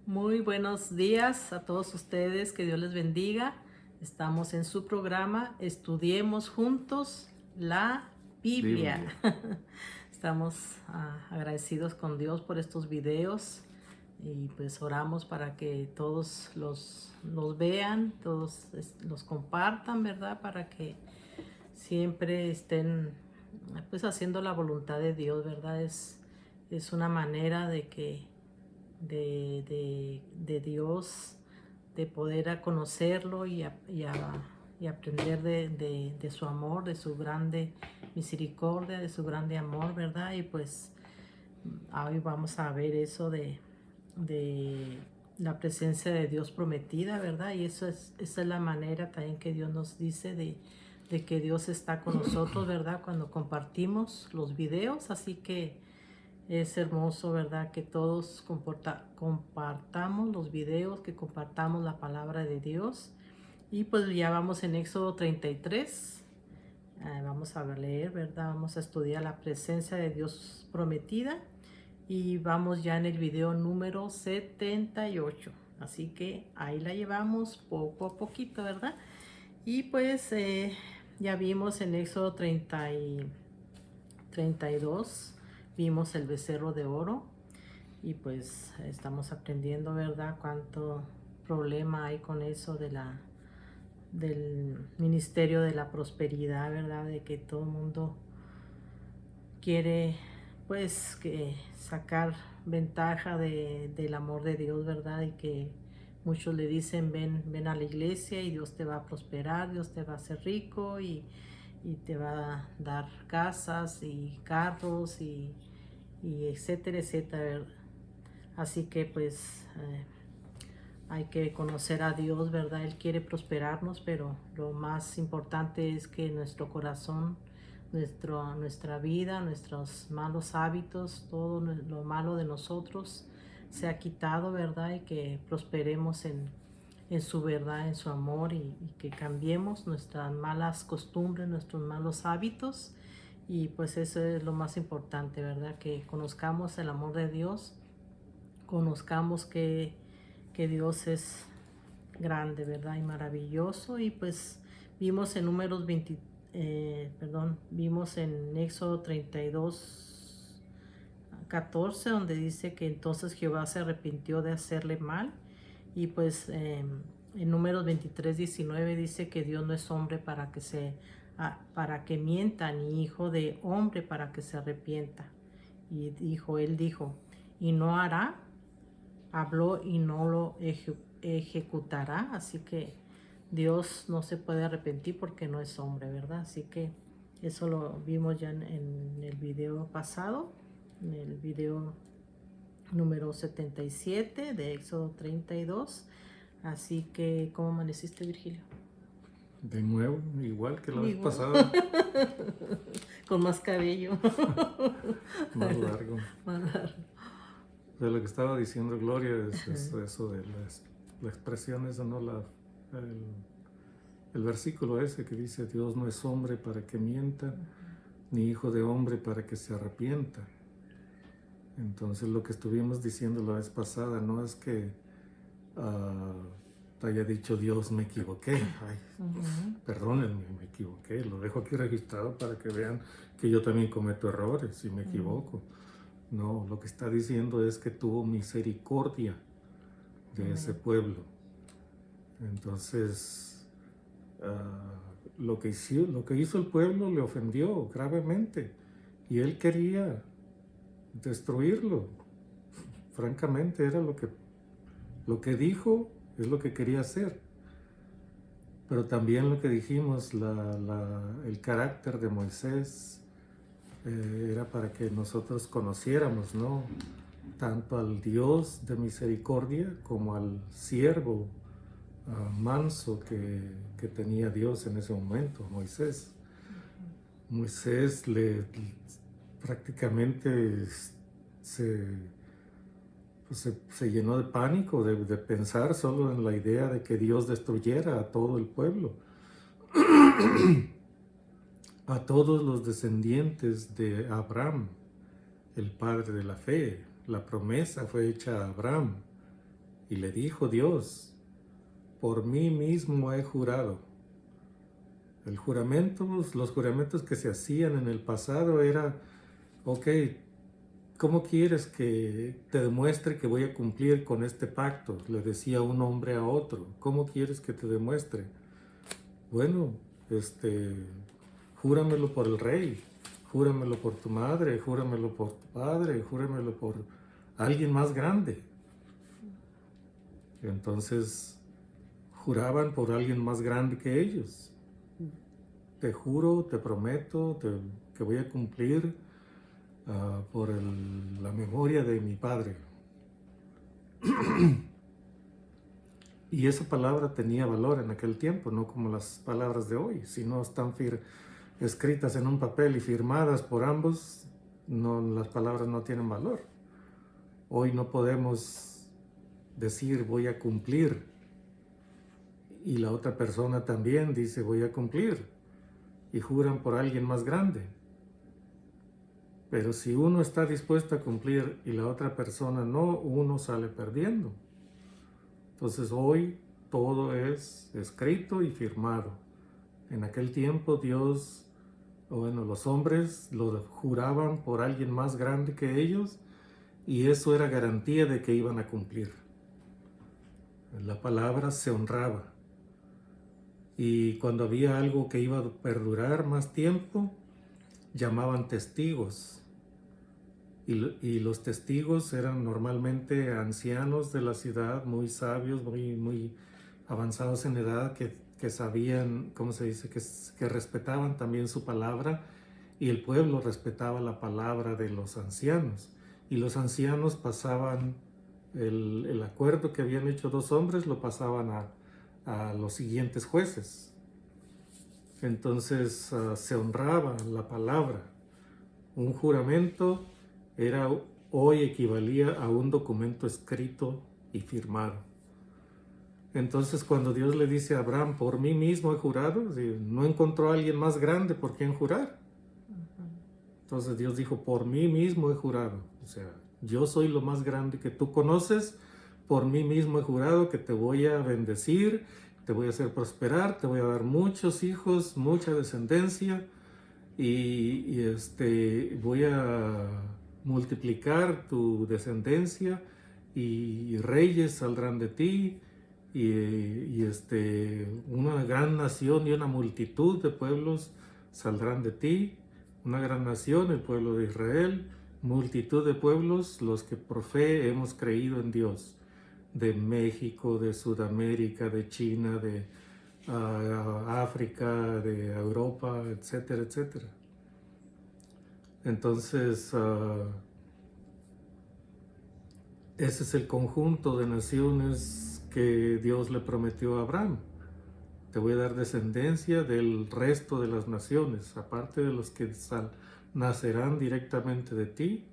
Muy buenos días a todos ustedes, que Dios les bendiga. Estamos en su programa Estudiemos Juntos la Biblia. Biblia. Estamos agradecidos con Dios por estos videos y pues oramos para que todos los vean, todos los compartan, ¿verdad? Para que siempre estén pues haciendo la voluntad de Dios, ¿verdad? Es una manera de que de Dios, de poder a conocerlo y aprender de su amor, de su grande misericordia, de su grande amor, ¿verdad? Y pues hoy vamos a ver eso de la presencia de Dios prometida, ¿verdad? Y esa es la manera también que Dios nos dice de que Dios está con nosotros, ¿verdad? Cuando compartimos los videos, así que es hermoso, ¿verdad? Que todos compartamos los videos, que compartamos la palabra de Dios. Y pues ya vamos en Éxodo 33. Vamos a leer, ¿verdad? Vamos a estudiar la presencia de Dios prometida. Y vamos ya en el video número 78. Así que ahí la llevamos poco a poquito, ¿verdad? Y pues ya vimos en Éxodo 32, vimos el becerro de oro y pues estamos aprendiendo, ¿verdad? Cuánto problema hay con eso del ministerio de la prosperidad, ¿verdad? De que todo el mundo quiere pues que sacar ventaja del amor de Dios, ¿verdad? Y que muchos le dicen, ven a la iglesia y Dios te va a prosperar, Dios te va a hacer rico y te va a dar casas y carros y etcétera, etcétera. Así que pues hay que conocer a Dios, ¿verdad? Él quiere prosperarnos, pero lo más importante es que nuestro corazón, nuestra vida, nuestros malos hábitos, todo lo malo de nosotros sea quitado, ¿verdad? Y que prosperemos en su verdad, en su amor y que cambiemos nuestras malas costumbres, nuestros malos hábitos. Y pues eso es lo más importante, ¿verdad? Que conozcamos el amor de Dios, conozcamos que Dios es grande, ¿verdad? Y maravilloso. Y pues vimos en números 20, vimos en Éxodo 32, 14, donde dice que entonces Jehová se arrepintió de hacerle mal. Y pues en números 23, 19 dice que Dios no es hombre para que mienta, ni hijo de hombre para que se arrepienta. Y él dijo, y no hará, habló y no lo ejecutará. Así que Dios no se puede arrepentir porque no es hombre, ¿verdad? Así que eso lo vimos ya en el video pasado, en el video número 77 de Éxodo 32. Así que, ¿cómo amaneciste, Virgilio? De nuevo, igual que la vez Igual. pasada, Con más cabello. más largo. Más largo. De lo que estaba diciendo Gloria es eso de la expresión esa, ¿no? El versículo ese que dice, Dios no es hombre para que mienta, ni hijo de hombre para que se arrepienta. Entonces lo que estuvimos diciendo la vez pasada no es que te haya dicho Dios me equivoqué, ay, perdónenme, me equivoqué, lo dejo aquí registrado para que vean que yo también cometo errores y me equivoco. No, lo que está diciendo es que tuvo misericordia de ese pueblo. Entonces, lo que hizo el pueblo le ofendió gravemente y él quería destruirlo. Francamente, era lo que dijo, es lo que quería hacer. Pero también lo que dijimos, el carácter de Moisés era para que nosotros conociéramos, ¿no? Tanto al Dios de misericordia como al siervo manso que tenía Dios en ese momento, Moisés. Moisés prácticamente se llenó de pánico, de pensar solo en la idea de que Dios destruyera a todo el pueblo, a todos los descendientes de Abraham, el padre de la fe. La promesa fue hecha a Abraham Y le dijo Dios, por mí mismo he jurado. Los juramentos que se hacían en el pasado era, ok, ¿cómo quieres que te demuestre que voy a cumplir con este pacto? Le decía un hombre a otro, ¿cómo quieres que te demuestre? Bueno, júramelo por el rey, júramelo por tu madre, júramelo por tu padre, júramelo por alguien más grande. Entonces, juraban por alguien más grande que ellos. Te juro, te prometo que voy a cumplir por la memoria de mi padre. Y esa palabra tenía valor en aquel tiempo, no como las palabras de hoy. Si no están escritas en un papel y firmadas por ambos, las palabras no tienen valor. Hoy no podemos decir voy a cumplir y la otra persona también dice voy a cumplir y juran por alguien más grande. Pero si uno está dispuesto a cumplir y la otra persona no, uno sale perdiendo. Entonces hoy todo es escrito y firmado. En aquel tiempo los hombres lo juraban por alguien más grande que ellos y eso era garantía de que iban a cumplir. La palabra se honraba. Y cuando había algo que iba a perdurar más tiempo, llamaban testigos. Y los testigos eran normalmente ancianos de la ciudad, muy sabios, muy avanzados en edad, que sabían, ¿cómo se dice?, que respetaban también su palabra, y el pueblo respetaba la palabra de los ancianos. Y los ancianos pasaban el acuerdo que habían hecho dos hombres, lo pasaban a los siguientes jueces. Entonces se honraba la palabra. Un juramento hoy equivalía a un documento escrito y firmado. Entonces cuando Dios le dice a Abraham, por mí mismo he jurado, no encontró a alguien más grande por quien jurar. Entonces Dios dijo, por mí mismo he jurado. O sea, yo soy lo más grande que tú conoces, por mí mismo he jurado que te voy a bendecir, te voy a hacer prosperar, te voy a dar muchos hijos, mucha descendencia y voy a multiplicar tu descendencia y reyes saldrán de ti y una gran nación y una multitud de pueblos saldrán de ti, una gran nación, el pueblo de Israel, multitud de pueblos, los que por fe hemos creído en Dios, de México, de Sudamérica, de China, de África, de Europa, etcétera, etcétera. Entonces, ese es el conjunto de naciones que Dios le prometió a Abraham. Te voy a dar descendencia del resto de las naciones, aparte de los que nacerán directamente de ti,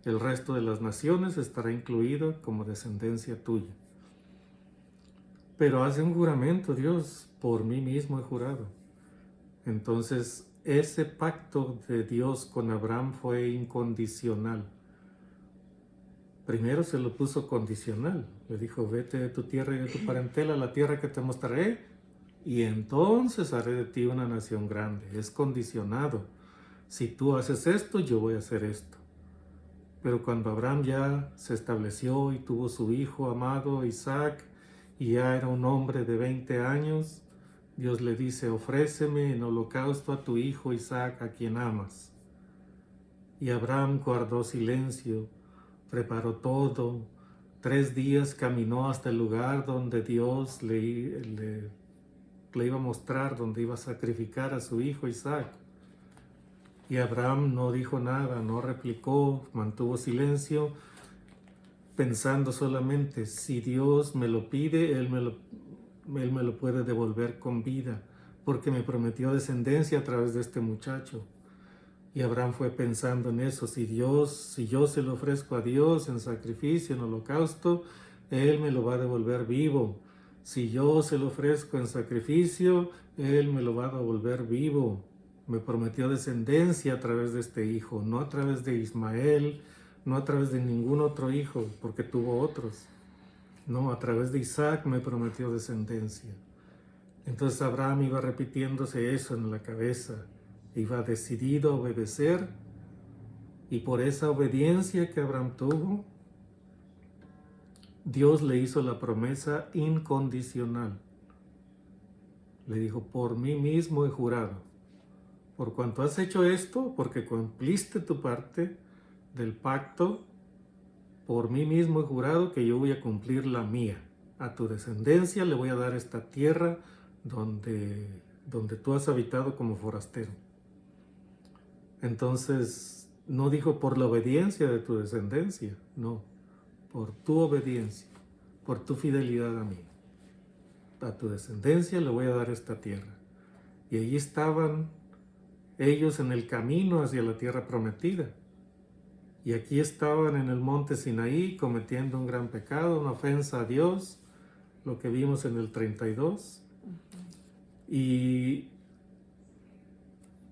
el resto de las naciones estará incluido como descendencia tuya. Pero hace un juramento, Dios, por mí mismo he jurado. Entonces, ese pacto de Dios con Abraham fue incondicional. Primero se lo puso condicional. Le dijo, vete de tu tierra y de tu parentela a la tierra que te mostraré, y entonces haré de ti una nación grande. Es condicionado. Si tú haces esto, yo voy a hacer esto. Pero cuando Abraham ya se estableció y tuvo su hijo amado Isaac, y ya era un hombre de 20 años, Dios le dice, ofréceme en holocausto a tu hijo Isaac, a quien amas. Y Abraham guardó silencio, preparó todo. 3 días caminó hasta el lugar donde Dios le iba a mostrar, donde iba a sacrificar a su hijo Isaac. Y Abraham no dijo nada, no replicó, mantuvo silencio, pensando solamente, si Dios me lo pide, Él me lo puede devolver con vida, porque me prometió descendencia a través de este muchacho. Y Abraham fue pensando en eso, si yo se lo ofrezco a Dios en sacrificio, en holocausto, Él me lo va a devolver vivo. Si yo se lo ofrezco en sacrificio, Él me lo va a devolver vivo. Me prometió descendencia a través de este hijo, no a través de Ismael, no a través de ningún otro hijo, porque tuvo otros. No, a través de Isaac me prometió descendencia. Entonces Abraham iba repitiéndose eso en la cabeza, iba decidido a obedecer, y por esa obediencia que Abraham tuvo, Dios le hizo la promesa incondicional. Le dijo, por mí mismo he jurado, por cuanto has hecho esto, porque cumpliste tu parte del pacto, por mí mismo he jurado que yo voy a cumplir la mía. A tu descendencia le voy a dar esta tierra donde tú has habitado como forastero. Entonces, no dijo por la obediencia de tu descendencia, no, por tu obediencia, por tu fidelidad a mí. A tu descendencia le voy a dar esta tierra. Y allí estaban ellos en el camino hacia la tierra prometida. Y aquí estaban en el monte Sinaí cometiendo un gran pecado, una ofensa a Dios, lo que vimos en el 32. Y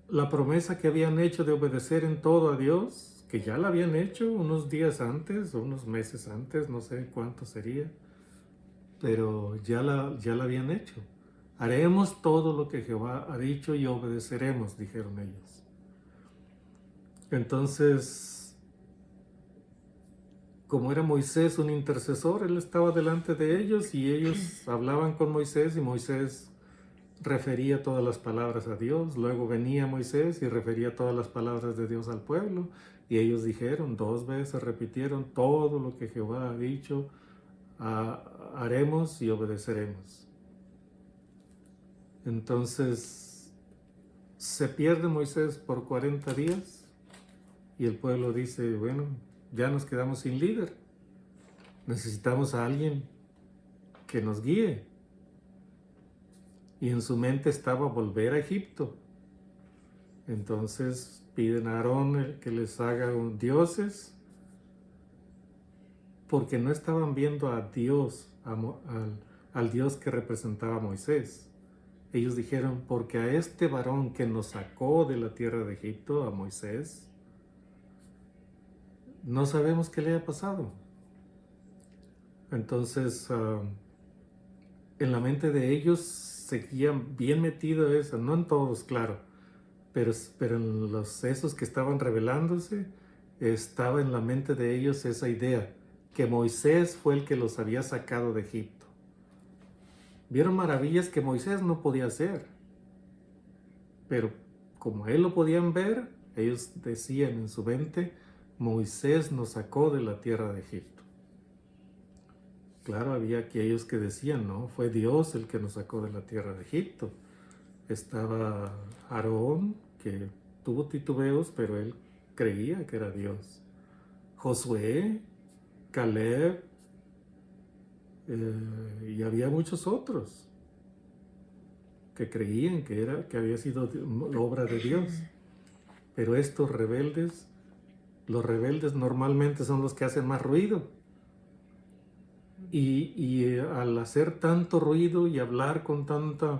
la promesa que habían hecho de obedecer en todo a Dios, que ya la habían hecho unos días antes o unos meses antes, no sé cuánto sería, pero ya la habían hecho. Haremos todo lo que Jehová ha dicho y obedeceremos, dijeron ellos. Entonces, como era Moisés un intercesor, él estaba delante de ellos y ellos hablaban con Moisés y Moisés refería todas las palabras a Dios. Luego venía Moisés y refería todas las palabras de Dios al pueblo, y ellos dijeron, 2 veces repitieron, todo lo que Jehová ha dicho, haremos y obedeceremos. Entonces se pierde Moisés por 40 días y el pueblo dice, bueno, ya nos quedamos sin líder, necesitamos a alguien que nos guíe. Y en su mente estaba volver a Egipto. Entonces piden a Aarón que les haga dioses, porque no estaban viendo a Dios, al Dios que representaba a Moisés. Ellos dijeron, porque a este varón que nos sacó de la tierra de Egipto, a Moisés, no sabemos qué le ha pasado. Entonces, en la mente de ellos seguían bien metido eso, no en todos, claro, pero en esos que estaban revelándose, estaba en la mente de ellos esa idea, que Moisés fue el que los había sacado de Egipto. Vieron maravillas que Moisés no podía hacer, pero como él lo podían ver, ellos decían en su mente, Moisés nos sacó de la tierra de Egipto. Claro, había aquellos que decían, no, fue Dios el que nos sacó de la tierra de Egipto. Estaba Aarón, que tuvo titubeos, pero él creía que era Dios. Josué, Caleb, y había muchos otros que creían que había sido obra de Dios. Pero estos rebeldes, los rebeldes normalmente son los que hacen más ruido. Y al hacer tanto ruido y hablar con tanta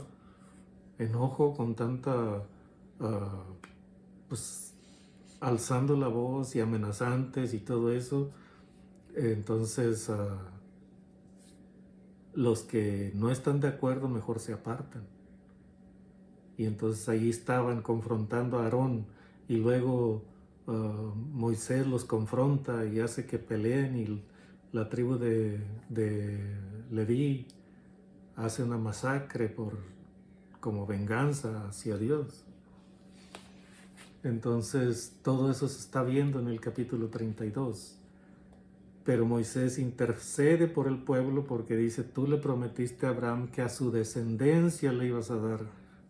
enojo, con tanta, pues, alzando la voz y amenazantes y todo eso, entonces los que no están de acuerdo mejor se apartan. Y entonces ahí estaban confrontando a Aarón, y luego Moisés los confronta y hace que peleen, y la tribu de Leví hace una masacre como venganza hacia Dios. Entonces todo eso se está viendo en el capítulo 32. Pero Moisés intercede por el pueblo porque dice, tú le prometiste a Abraham que a su descendencia le ibas a dar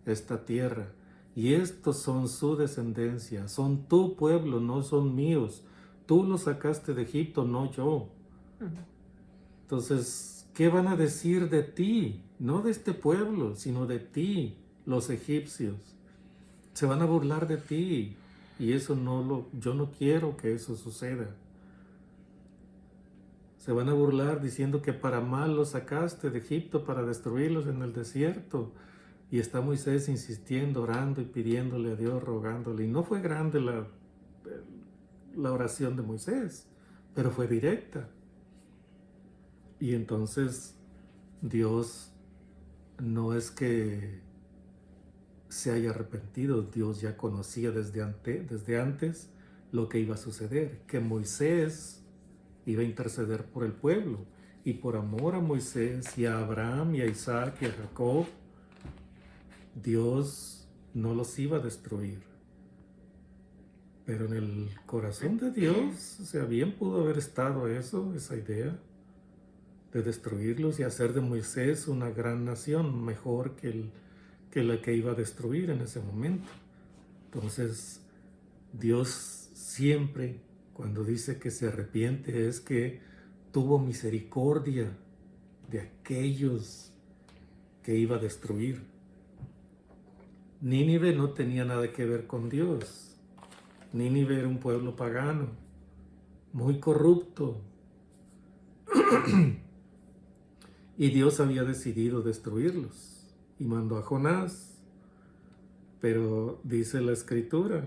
esta tierra. Y estos son su descendencia, son tu pueblo, no son míos. Tú los sacaste de Egipto, no yo. Entonces, ¿qué van a decir de ti? No de este pueblo, sino de ti, los egipcios. Se van a burlar de ti. Y eso yo no quiero que eso suceda. Se van a burlar diciendo que para mal los sacaste de Egipto, para destruirlos en el desierto. Y está Moisés insistiendo, orando y pidiéndole a Dios, rogándole. Y no fue grande la oración de Moisés, pero fue directa. Y entonces Dios no es que se haya arrepentido, Dios ya conocía desde antes lo que iba a suceder, que Moisés iba a interceder por el pueblo, y por amor a Moisés y a Abraham y a Isaac y a Jacob, Dios no los iba a destruir. Pero en el corazón de Dios, o sea, bien pudo haber estado esa idea de destruirlos y hacer de Moisés una gran nación, mejor que la que iba a destruir en ese momento. Entonces, Dios siempre, cuando dice que se arrepiente, es que tuvo misericordia de aquellos que iba a destruir. Nínive no tenía nada que ver con Dios. Nínive era un pueblo pagano, muy corrupto. Y Dios había decidido destruirlos y mandó a Jonás. Pero dice la Escritura,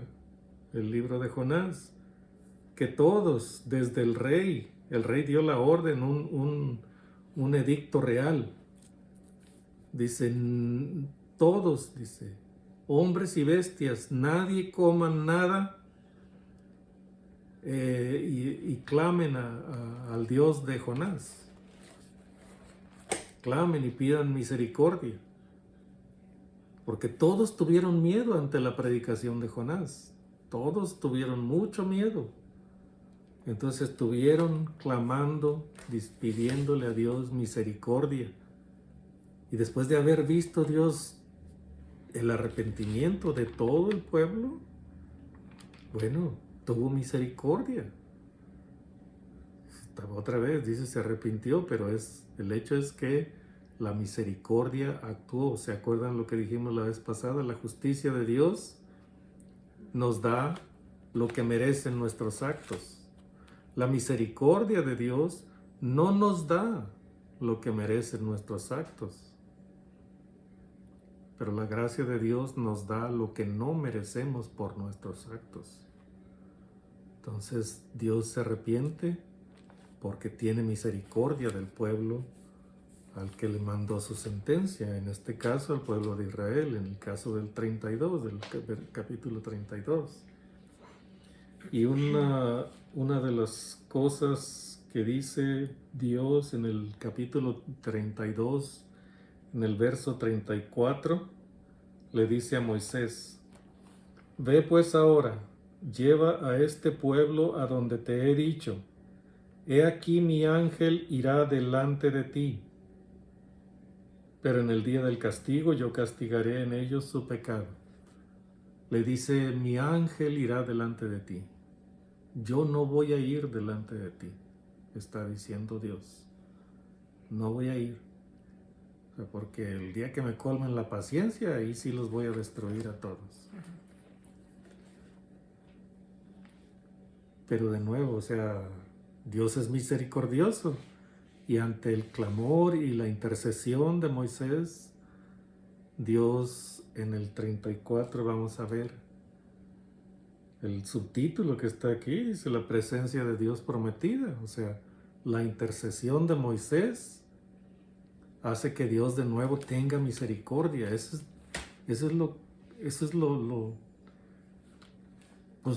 el libro de Jonás, que todos, desde el rey dio la orden, un edicto real. Dicen todos, dice, hombres y bestias, nadie coman nada y clamen al Dios de Jonás. Clamen y pidan misericordia. Porque todos tuvieron miedo ante la predicación de Jonás. Todos tuvieron mucho miedo. Entonces estuvieron clamando, pidiéndole a Dios misericordia. Y después de haber visto Dios el arrepentimiento de todo el pueblo, bueno, tuvo misericordia. Otra vez dice se arrepintió, pero el hecho es que la misericordia actuó. ¿Se acuerdan lo que dijimos la vez pasada? La justicia de Dios nos da lo que merecen nuestros actos. La misericordia de Dios no nos da lo que merecen nuestros actos. Pero la gracia de Dios nos da lo que no merecemos por nuestros actos. Entonces Dios se arrepiente porque tiene misericordia del pueblo al que le mandó su sentencia, en este caso al pueblo de Israel, en el caso del 32, del capítulo 32. Y una de las cosas que dice Dios en el capítulo 32, en el verso 34, le dice a Moisés, ve pues ahora, lleva a este pueblo a donde te he dicho, he aquí mi ángel irá delante de ti, pero en el día del castigo yo castigaré en ellos su pecado. Le dice, mi ángel irá delante de ti. Yo no voy a ir delante de ti, está diciendo Dios. No voy a ir. O sea, porque el día que me colmen la paciencia, ahí sí los voy a destruir a todos. Pero de nuevo, o sea, Dios es misericordioso. Y ante el clamor y la intercesión de Moisés, Dios en el 34 vamos a ver el subtítulo que está aquí, dice la presencia de Dios prometida. O sea, la intercesión de Moisés hace que Dios de nuevo tenga misericordia. Eso es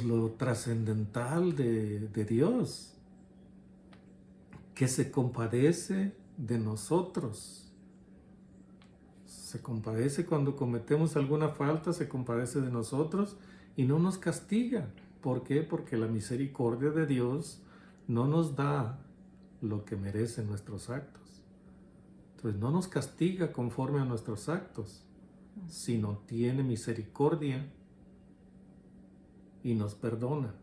lo trascendental de Dios, que se compadece de nosotros. Se compadece cuando cometemos alguna falta, se compadece de nosotros y no nos castiga. ¿Por qué? Porque la misericordia de Dios no nos da lo que merecen nuestros actos. Entonces no nos castiga conforme a nuestros actos, sino tiene misericordia y nos perdona.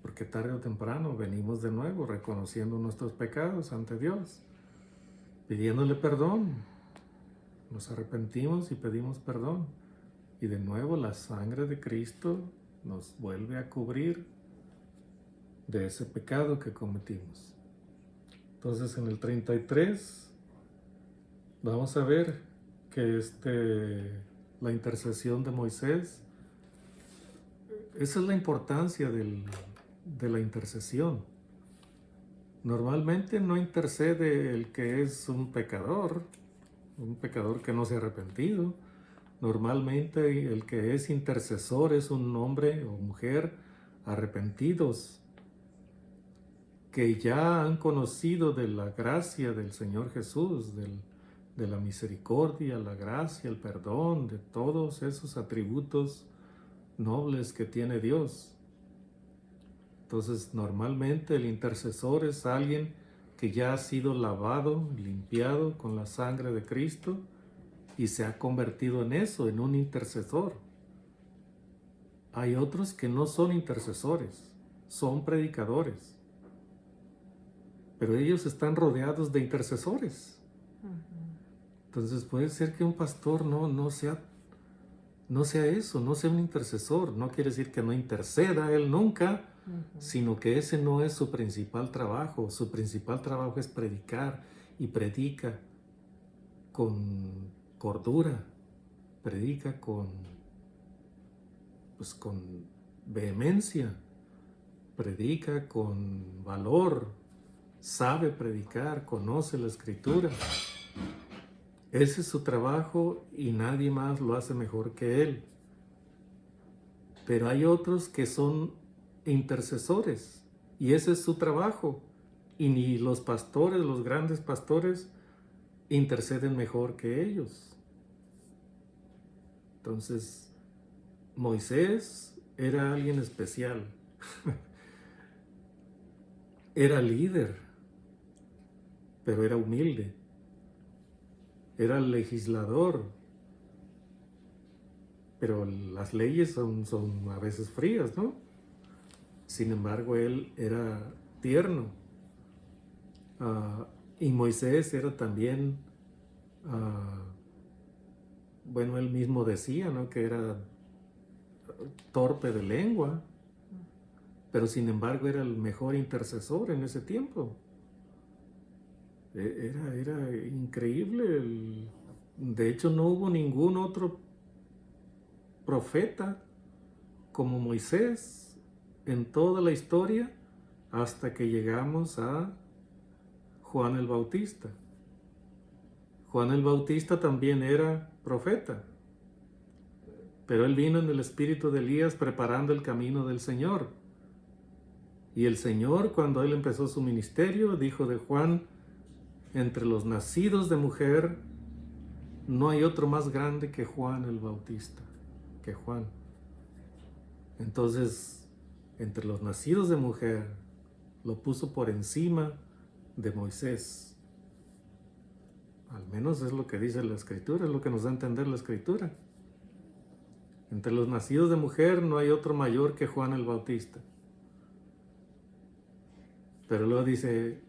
Porque tarde o temprano venimos de nuevo reconociendo nuestros pecados ante Dios, pidiéndole perdón. Nos arrepentimos y pedimos perdón. Y de nuevo la sangre de Cristo nos vuelve a cubrir de ese pecado que cometimos. Entonces en el 33 vamos a ver que la intercesión de Moisés, esa es la importancia de la intercesión. Normalmente no intercede el que es un pecador que no se ha arrepentido. Normalmente el que es intercesor es un hombre o mujer arrepentidos, que ya han conocido de la gracia del Señor Jesús, de la misericordia, la gracia, el perdón, de todos esos atributos nobles que tiene Dios. Entonces, normalmente el intercesor es alguien que ya ha sido lavado, limpiado con la sangre de Cristo y se ha convertido en eso, en un intercesor. Hay otros que no son intercesores, son predicadores, pero ellos están rodeados de intercesores. Entonces puede ser que un pastor no sea eso, no sea un intercesor. No quiere decir que no interceda él nunca, sino que ese no es su principal trabajo. Su principal trabajo es predicar, y predica con cordura, predica con vehemencia, predica con valor, sabe predicar, conoce la Escritura. Ese es su trabajo y nadie más lo hace mejor que él. Pero hay otros que son intercesores y ese es su trabajo. Y ni los pastores, los grandes pastores, interceden mejor que ellos. Entonces, Moisés era alguien especial. Era líder, pero era humilde. Era legislador, pero las leyes son a veces frías, ¿no? Sin embargo, él era tierno. Y Moisés era también, bueno, él mismo decía, ¿no?, que era torpe de lengua, pero sin embargo era el mejor intercesor en ese tiempo. Era increíble. De hecho, no hubo ningún otro profeta como Moisés en toda la historia hasta que llegamos a Juan el Bautista. Juan el Bautista también era profeta, pero él vino en el espíritu de Elías preparando el camino del Señor. Y el Señor, cuando él empezó su ministerio, dijo de Juan: entre los nacidos de mujer, no hay otro más grande que Juan el Bautista, que Juan. Entonces, entre los nacidos de mujer, lo puso por encima de Moisés. Al menos es lo que dice la Escritura, es lo que nos da a entender la Escritura. Entre los nacidos de mujer no hay otro mayor que Juan el Bautista. Pero luego dice: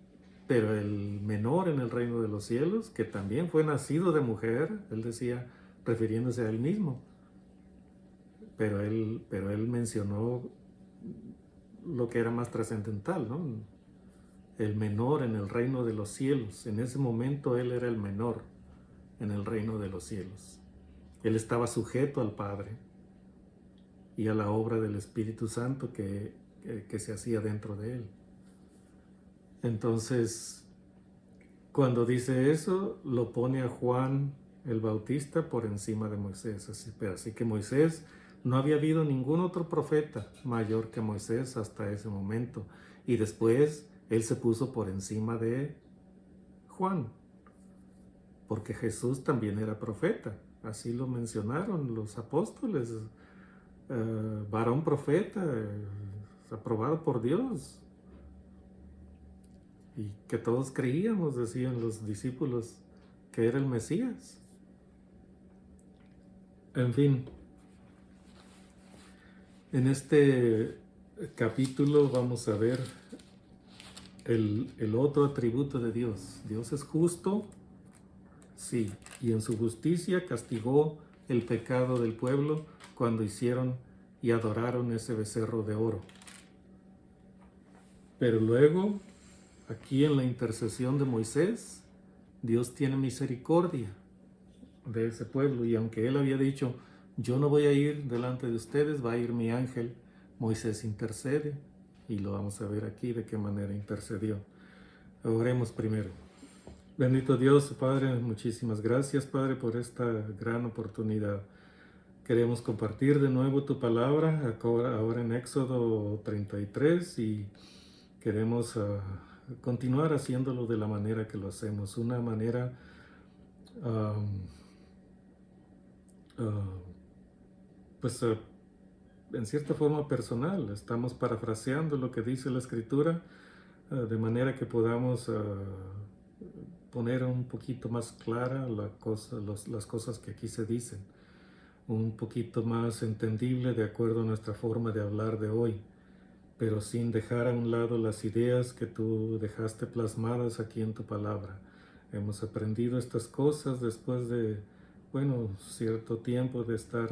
pero el menor en el reino de los cielos, que también fue nacido de mujer, él decía, refiriéndose a él mismo, pero él mencionó lo que era más trascendental, ¿no? El menor en el reino de los cielos. En ese momento él era el menor en el reino de los cielos. Él estaba sujeto al Padre y a la obra del Espíritu Santo que se hacía dentro de él. Entonces, cuando dice eso, lo pone a Juan el Bautista por encima de Moisés. Así que Moisés, no había habido ningún otro profeta mayor que Moisés hasta ese momento. Y después él se puso por encima de Juan, porque Jesús también era profeta. Así lo mencionaron los apóstoles. Varón profeta, aprobado por Dios. Y que todos creíamos, decían los discípulos, que era el Mesías. En fin, en este capítulo vamos a ver el otro atributo de Dios. Dios es justo, sí, y en su justicia castigó el pecado del pueblo cuando hicieron y adoraron ese becerro de oro. Pero luego, aquí en la intercesión de Moisés, Dios tiene misericordia de ese pueblo, y aunque él había dicho: yo no voy a ir delante de ustedes, va a ir mi ángel, Moisés intercede, y lo vamos a ver aquí de qué manera intercedió. Oremos primero. Bendito Dios, Padre, muchísimas gracias, Padre, por esta gran oportunidad. Queremos compartir de nuevo tu palabra ahora en Éxodo 33 y queremos continuar haciéndolo de la manera que lo hacemos, una manera en cierta forma personal. Estamos parafraseando lo que dice la Escritura de manera que podamos poner un poquito más clara las cosas que aquí se dicen, un poquito más entendible de acuerdo a nuestra forma de hablar de hoy, pero sin dejar a un lado las ideas que tú dejaste plasmadas aquí en tu palabra. Hemos aprendido estas cosas después de, cierto tiempo de estar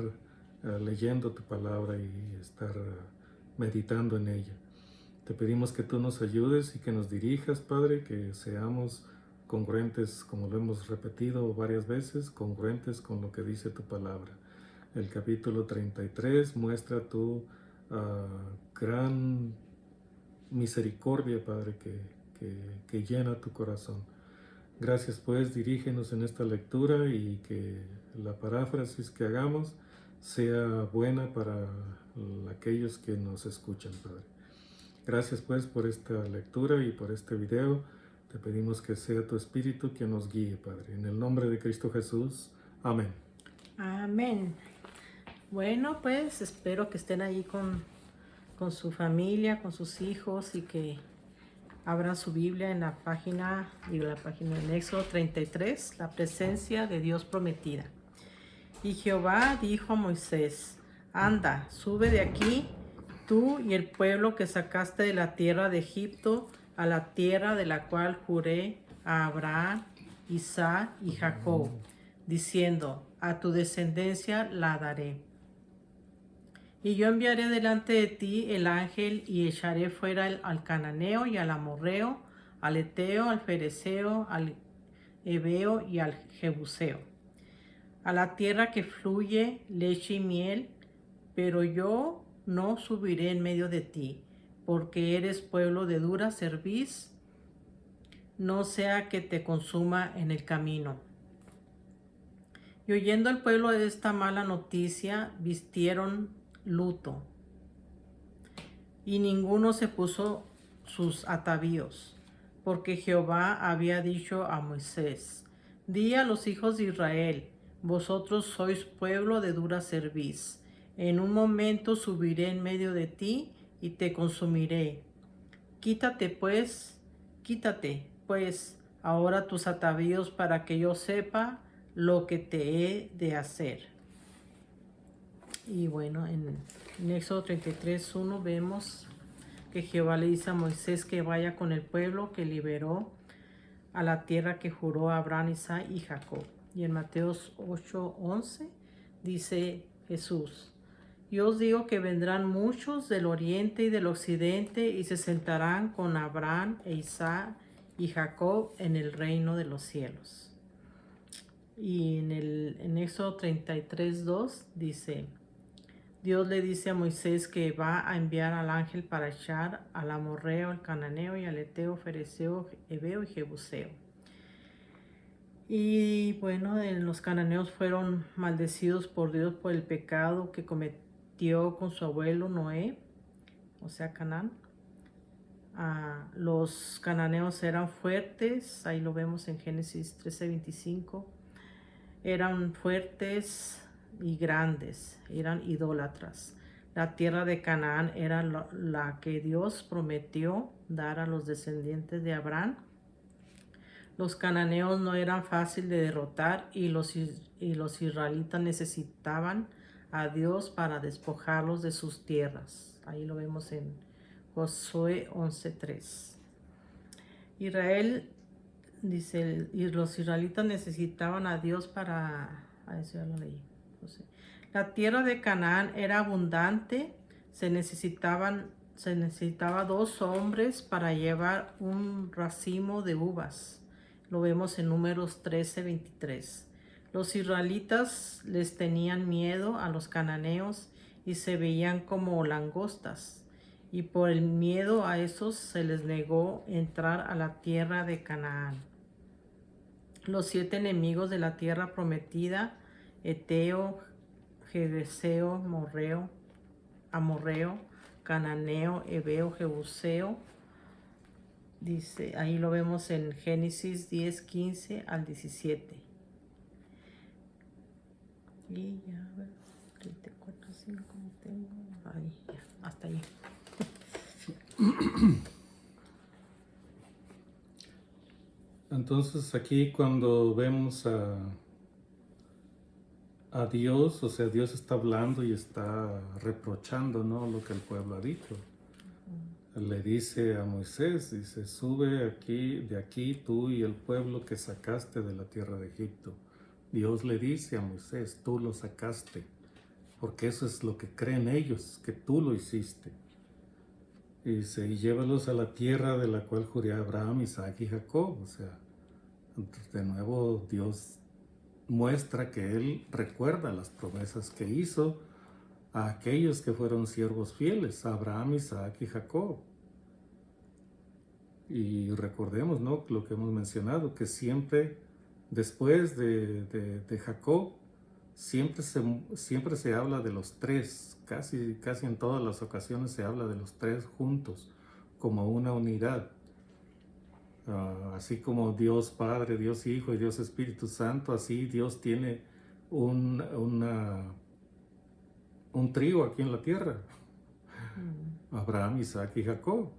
leyendo tu palabra y estar meditando en ella. Te pedimos que tú nos ayudes y que nos dirijas, Padre, que seamos congruentes, como lo hemos repetido varias veces, congruentes con lo que dice tu palabra. El capítulo 33 muestra tu gran misericordia, Padre, que llena tu corazón. Gracias, pues, dirígenos en esta lectura y que la paráfrasis que hagamos sea buena para aquellos que nos escuchan, Padre. Gracias, pues, por esta lectura y por este video. Te pedimos que sea tu Espíritu quien nos guíe, Padre. En el nombre de Cristo Jesús. Amén. Amén. Bueno, pues espero que estén ahí con su familia, con sus hijos y que abran su Biblia en la página en Éxodo 33, la presencia de Dios prometida. Y Jehová dijo a Moisés: anda, sube de aquí, tú y el pueblo que sacaste de la tierra de Egipto, a la tierra de la cual juré a Abraham, Isaac y Jacob, diciendo: a tu descendencia la daré. Y yo enviaré delante de ti el ángel y echaré fuera al cananeo y al amorreo, al eteo, al fereceo, al heveo y al jebuseo, a la tierra que fluye leche y miel, pero yo no subiré en medio de ti, porque eres pueblo de dura cerviz, no sea que te consuma en el camino. Y oyendo el pueblo de esta mala noticia, vistieron luto, y ninguno se puso sus atavíos, porque Jehová había dicho a Moisés: di a los hijos de Israel: vosotros sois pueblo de dura cerviz. En un momento subiré en medio de ti y te consumiré. Quítate pues ahora tus atavíos, para que yo sepa lo que te he de hacer. Y bueno, en Éxodo 33:1 vemos que Jehová le dice a Moisés que vaya con el pueblo que liberó a la tierra que juró a Abraham, Isaac y Jacob. Y en Mateo 8:11 dice Jesús: yo os digo que vendrán muchos del oriente y del occidente y se sentarán con Abraham e Isaac y Jacob en el reino de los cielos. Y en Éxodo 33:2 dice: Dios le dice a Moisés que va a enviar al ángel para echar al amorreo, al cananeo y al eteo, fereceo, heveo y jebuseo. Y bueno, los cananeos fueron maldecidos por Dios por el pecado que cometió con su abuelo Noé, o sea, Canaán. Los cananeos eran fuertes, ahí lo vemos en Génesis 13:25. Eran fuertes y grandes, eran idólatras. La tierra de Canaán era la que Dios prometió dar a los descendientes de Abraham. Los cananeos no eran fácil de derrotar y los israelitas necesitaban a Dios para despojarlos de sus tierras. Ahí lo vemos en Josué 11:3. Israel dice, y los israelitas necesitaban a Dios para... eso ya lo leí. La tierra de Canaán era abundante, se necesitaba 2 hombres para llevar un racimo de uvas. Lo vemos en Números 13:23. Los israelitas les tenían miedo a los cananeos y se veían como langostas, y por el miedo a esos se les negó entrar a la tierra de Canaán. Los 7 enemigos de la tierra prometida, Eteo, Jereseo, Amorreo, Cananeo, Ebeo, Jebuseo, dice, ahí lo vemos en Génesis 10, 15 al 17. Y ya, a ver, 34, 5, tengo, ahí, ya, hasta ahí. Entonces aquí cuando vemos a Dios, o sea, Dios está hablando y está reprochando, ¿no?, lo que el pueblo ha dicho. Le dice a Moisés, dice, sube de aquí tú y el pueblo que sacaste de la tierra de Egipto. Dios le dice a Moisés, tú lo sacaste, porque eso es lo que creen ellos, que tú lo hiciste. Y dice, y llévalos a la tierra de la cual juré a Abraham, Isaac y Jacob. O sea, de nuevo Dios muestra que Él recuerda las promesas que hizo a aquellos que fueron siervos fieles, a Abraham, Isaac y Jacob. Y recordemos, ¿no?, lo que hemos mencionado, que siempre después de Jacob, siempre se habla de los tres, casi en todas las ocasiones se habla de los tres juntos, como una unidad. Así como Dios Padre, Dios Hijo y Dios Espíritu Santo, así Dios tiene un trío aquí en la tierra, Abraham, Isaac y Jacob.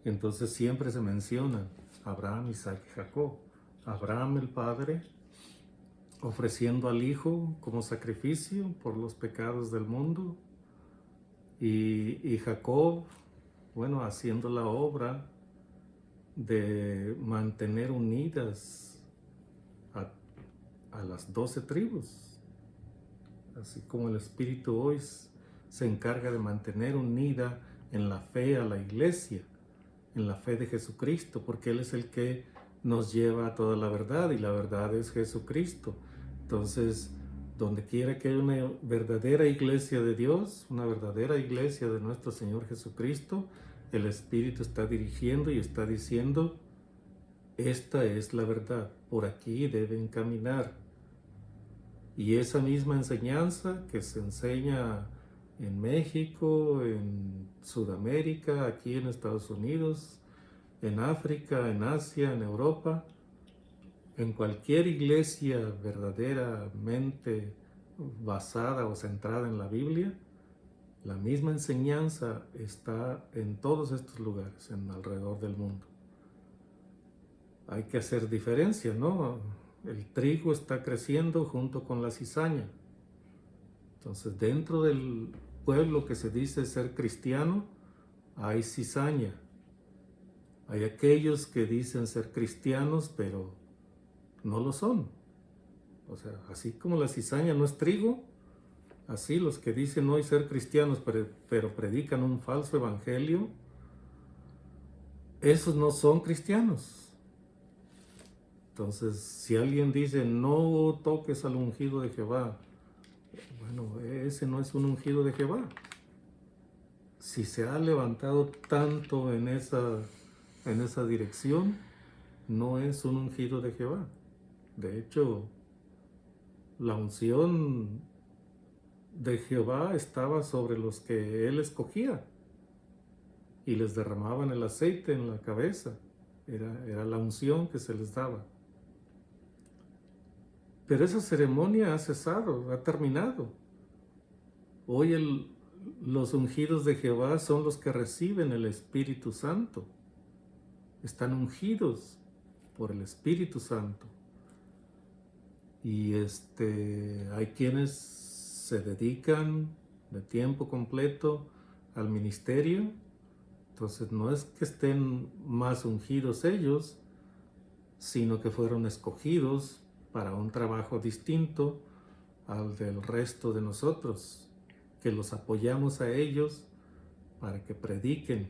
Entonces siempre se mencionan Abraham, Isaac y Jacob. Abraham el Padre ofreciendo al Hijo como sacrificio por los pecados del mundo, y Jacob, bueno, haciendo la obra de mantener unidas a las 12 tribus, así como el Espíritu hoy se encarga de mantener unida en la fe a la iglesia, en la fe de Jesucristo, porque Él es el que nos lleva a toda la verdad, y la verdad es Jesucristo. Entonces, donde quiera que haya una verdadera iglesia de Dios, una verdadera iglesia de nuestro Señor Jesucristo, el Espíritu está dirigiendo y está diciendo, esta es la verdad, por aquí deben caminar. Y esa misma enseñanza que se enseña en México, en Sudamérica, aquí en Estados Unidos, en África, en Asia, en Europa, en cualquier iglesia verdaderamente basada o centrada en la Biblia, la misma enseñanza está en todos estos lugares, alrededor del mundo. Hay que hacer diferencia, ¿no? El trigo está creciendo junto con la cizaña. Entonces, dentro del pueblo que se dice ser cristiano, hay cizaña. Hay aquellos que dicen ser cristianos, pero no lo son. O sea, así como la cizaña no es trigo, así los que dicen hoy ser cristianos, pero predican un falso evangelio, esos no son cristianos. Entonces, si alguien dice, no toques al ungido de Jehová, bueno, ese no es un ungido de Jehová. Si se ha levantado tanto en esa dirección, no es un ungido de Jehová. De hecho, la unción de Jehová estaba sobre los que Él escogía y les derramaban el aceite en la cabeza. Era la unción que se les daba. Pero esa ceremonia ha cesado, ha terminado. Hoy los ungidos de Jehová son los que reciben el Espíritu Santo. Están ungidos por el Espíritu Santo. Y hay quienes se dedican de tiempo completo al ministerio. Entonces no es que estén más ungidos ellos, sino que fueron escogidos para un trabajo distinto al del resto de nosotros, que los apoyamos a ellos para que prediquen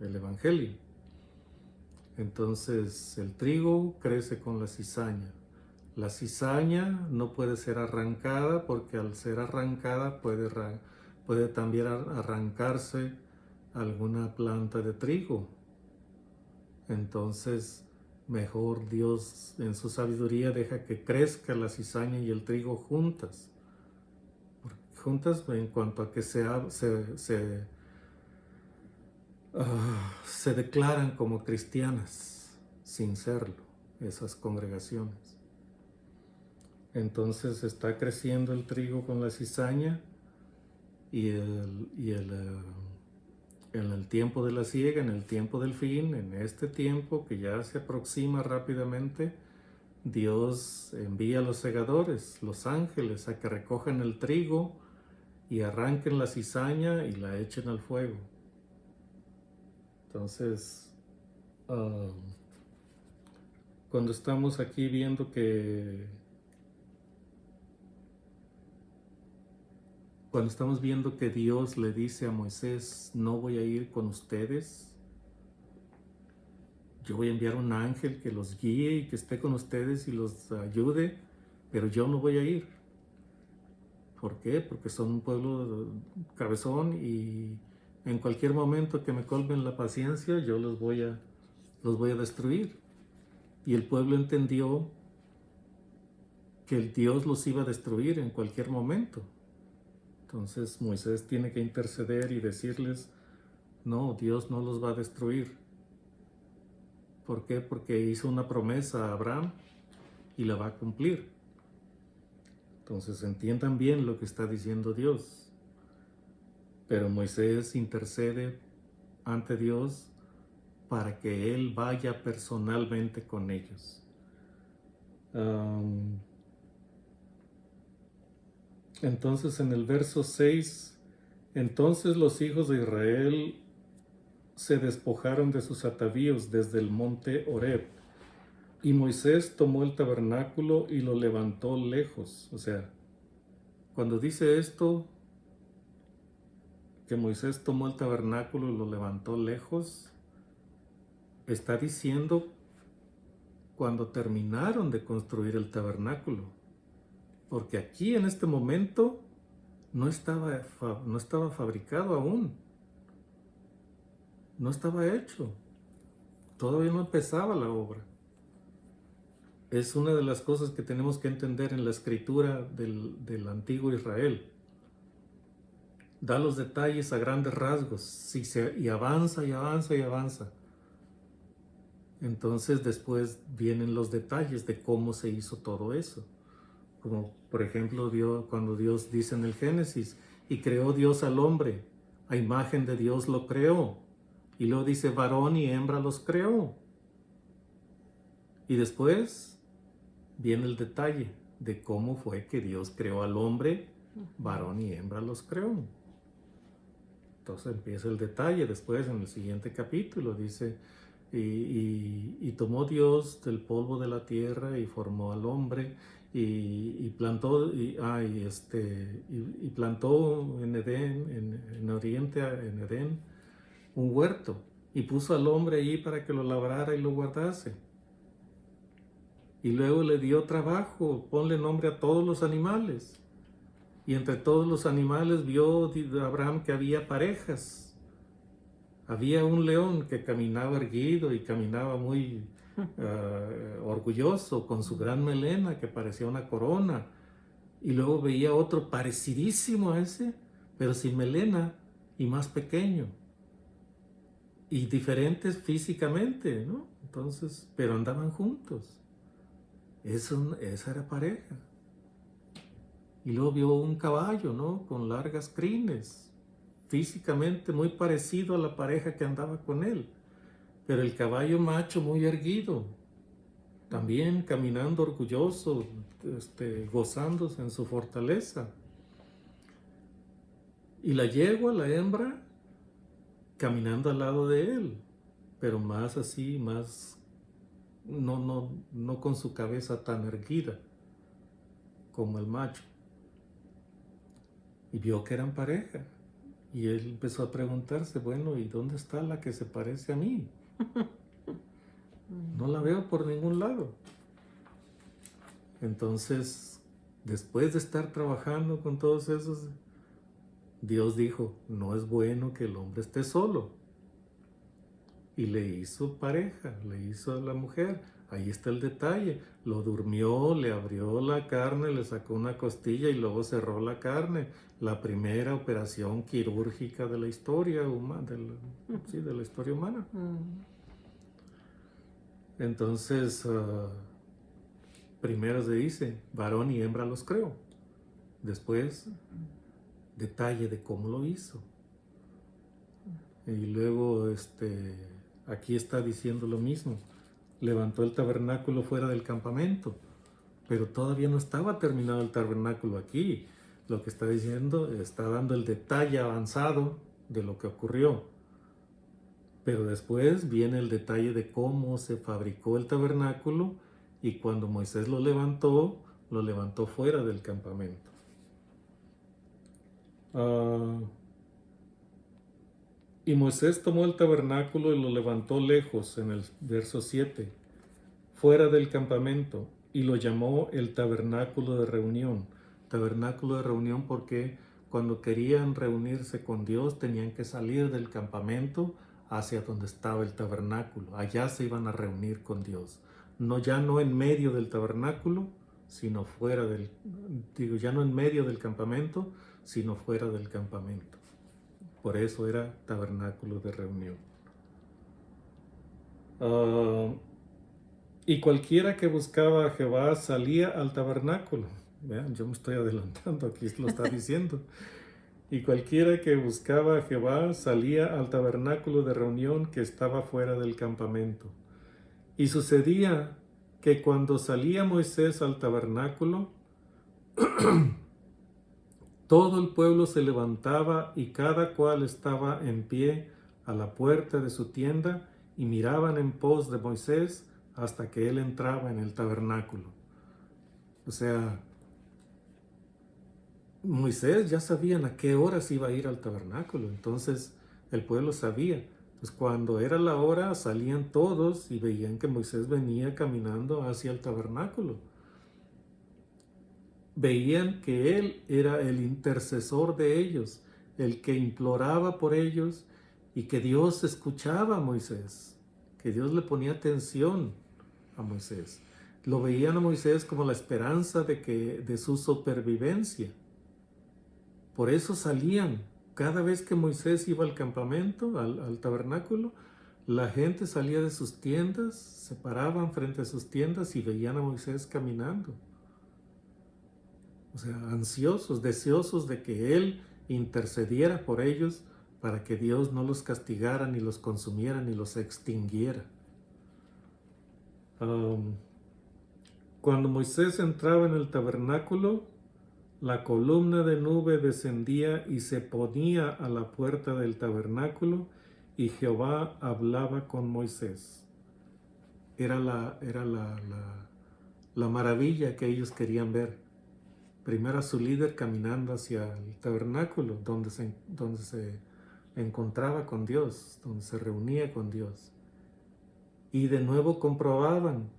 el Evangelio. Entonces el trigo crece con la cizaña. La cizaña no puede ser arrancada porque al ser arrancada puede puede también arrancarse alguna planta de trigo. Entonces, mejor Dios en su sabiduría deja que crezca la cizaña y el trigo juntas. Juntas en cuanto a que se declaran como cristianas sin serlo, esas congregaciones. Entonces está creciendo el trigo con la cizaña y en el tiempo de la siega, en el tiempo del fin, en este tiempo que ya se aproxima rápidamente, Dios envía a los segadores, los ángeles, a que recojan el trigo y arranquen la cizaña y la echen al fuego. Entonces, cuando estamos aquí viendo que Dios le dice a Moisés, no voy a ir con ustedes, yo voy a enviar un ángel que los guíe y que esté con ustedes y los ayude, pero yo no voy a ir. ¿Por qué? Porque son un pueblo cabezón y en cualquier momento que me colmen la paciencia, yo los voy a destruir. Y el pueblo entendió que el Dios los iba a destruir en cualquier momento. Entonces Moisés tiene que interceder y decirles, no, Dios no los va a destruir. ¿Por qué? Porque hizo una promesa a Abraham y la va a cumplir. Entonces entiendan bien lo que está diciendo Dios. Pero Moisés intercede ante Dios para que Él vaya personalmente con ellos. Entonces en el verso 6, entonces los hijos de Israel se despojaron de sus atavíos desde el monte Horeb, y Moisés tomó el tabernáculo y lo levantó lejos. O sea, cuando dice esto, que Moisés tomó el tabernáculo y lo levantó lejos, está diciendo cuando terminaron de construir el tabernáculo, porque aquí en este momento no estaba fabricado aún, no estaba hecho, todavía no empezaba la obra. Es una de las cosas que tenemos que entender en la escritura del antiguo Israel. Da los detalles a grandes rasgos y avanza y avanza y avanza. Entonces después vienen los detalles de cómo se hizo todo eso. Como por ejemplo cuando Dios dice en el Génesis, y creó Dios al hombre, a imagen de Dios lo creó. Y luego dice, varón y hembra los creó. Y después viene el detalle de cómo fue que Dios creó al hombre, varón y hembra los creó. Entonces empieza el detalle después en el siguiente capítulo, dice, y tomó Dios del polvo de la tierra y formó al hombre y plantó, plantó en Edén, en Oriente, en Edén, un huerto y puso al hombre allí para que lo labrara y lo guardase. Y luego le dio trabajo, ponle nombre a todos los animales. Y entre todos los animales vio Abraham que había parejas. Había un león que caminaba erguido y caminaba muy orgulloso, con su gran melena que parecía una corona. Y luego veía otro parecidísimo a ese, pero sin melena y más pequeño. Y diferentes físicamente, ¿no? Entonces, pero andaban juntos. Esa era pareja. Y luego vio un caballo, ¿no? Con largas crines, físicamente muy parecido a la pareja que andaba con él. Pero el caballo macho muy erguido, también caminando orgulloso, gozándose en su fortaleza. Y la yegua, la hembra, caminando al lado de él, pero más así, más no con su cabeza tan erguida como el macho. Y vio que eran pareja. Y él empezó a preguntarse, bueno, ¿y dónde está la que se parece a mí? No la veo por ningún lado. Entonces, después de estar trabajando con todos esos, Dios dijo, no es bueno que el hombre esté solo. Y le hizo pareja, le hizo a la mujer. Ahí está el detalle. Lo durmió, le abrió la carne, le sacó una costilla y luego cerró la carne. La primera operación quirúrgica de la historia humana, de la historia humana. Entonces, primero se dice, varón y hembra los creó. Después, detalle de cómo lo hizo. Y luego, aquí está diciendo lo mismo. Levantó el tabernáculo fuera del campamento, pero todavía no estaba terminado el tabernáculo aquí. Lo que está diciendo, está dando el detalle avanzado de lo que ocurrió. Pero después viene el detalle de cómo se fabricó el tabernáculo y cuando Moisés lo levantó fuera del campamento. Y Moisés tomó el tabernáculo y lo levantó lejos, en el verso 7, fuera del campamento, y lo llamó el tabernáculo de reunión. Tabernáculo de reunión porque cuando querían reunirse con Dios tenían que salir del campamento hacia donde estaba el tabernáculo. Allá se iban a reunir con Dios. Ya no en medio del tabernáculo, sino fuera ya no en medio del campamento, sino fuera del campamento. Por eso era tabernáculo de reunión. Y cualquiera que buscaba a Jehová salía al tabernáculo. Vean, yo me estoy adelantando, aquí lo está diciendo. Y cualquiera que buscaba a Jehová salía al tabernáculo de reunión que estaba fuera del campamento. Y sucedía que cuando salía Moisés al tabernáculo, todo el pueblo se levantaba y cada cual estaba en pie a la puerta de su tienda y miraban en pos de Moisés hasta que él entraba en el tabernáculo. O sea, Moisés ya sabían a qué horas iba a ir al tabernáculo, entonces el pueblo sabía. Pues cuando era la hora salían todos y veían que Moisés venía caminando hacia el tabernáculo. Veían que él era el intercesor de ellos, el que imploraba por ellos y que Dios escuchaba a Moisés, que Dios le ponía atención a Moisés. Lo veían a Moisés como la esperanza de su supervivencia. Por eso salían. Cada vez que Moisés iba al campamento, al tabernáculo, la gente salía de sus tiendas, se paraban frente a sus tiendas y veían a Moisés caminando. O sea, ansiosos, deseosos de que Él intercediera por ellos para que Dios no los castigara, ni los consumiera, ni los extinguiera. Cuando Moisés entraba en el tabernáculo, la columna de nube descendía y se ponía a la puerta del tabernáculo y Jehová hablaba con Moisés. Era la maravilla que ellos querían ver. Primero a su líder caminando hacia el tabernáculo, donde se encontraba con Dios, donde se reunía con Dios. Y de nuevo comprobaban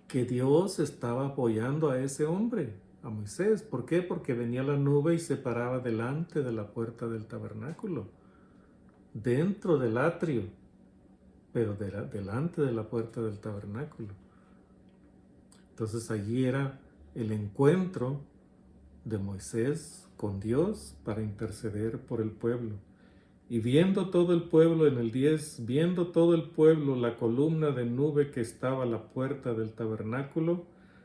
que Dios estaba apoyando a ese hombre, a Moisés. ¿Por qué? Porque venía la nube y se paraba delante de la puerta del tabernáculo, dentro del atrio, pero delante de la puerta del tabernáculo. Entonces allí era el encuentro de Moisés con Dios para interceder por el pueblo. Y viendo todo el pueblo, en el 10, viendo todo el pueblo la columna de nube que estaba a la puerta del tabernáculo,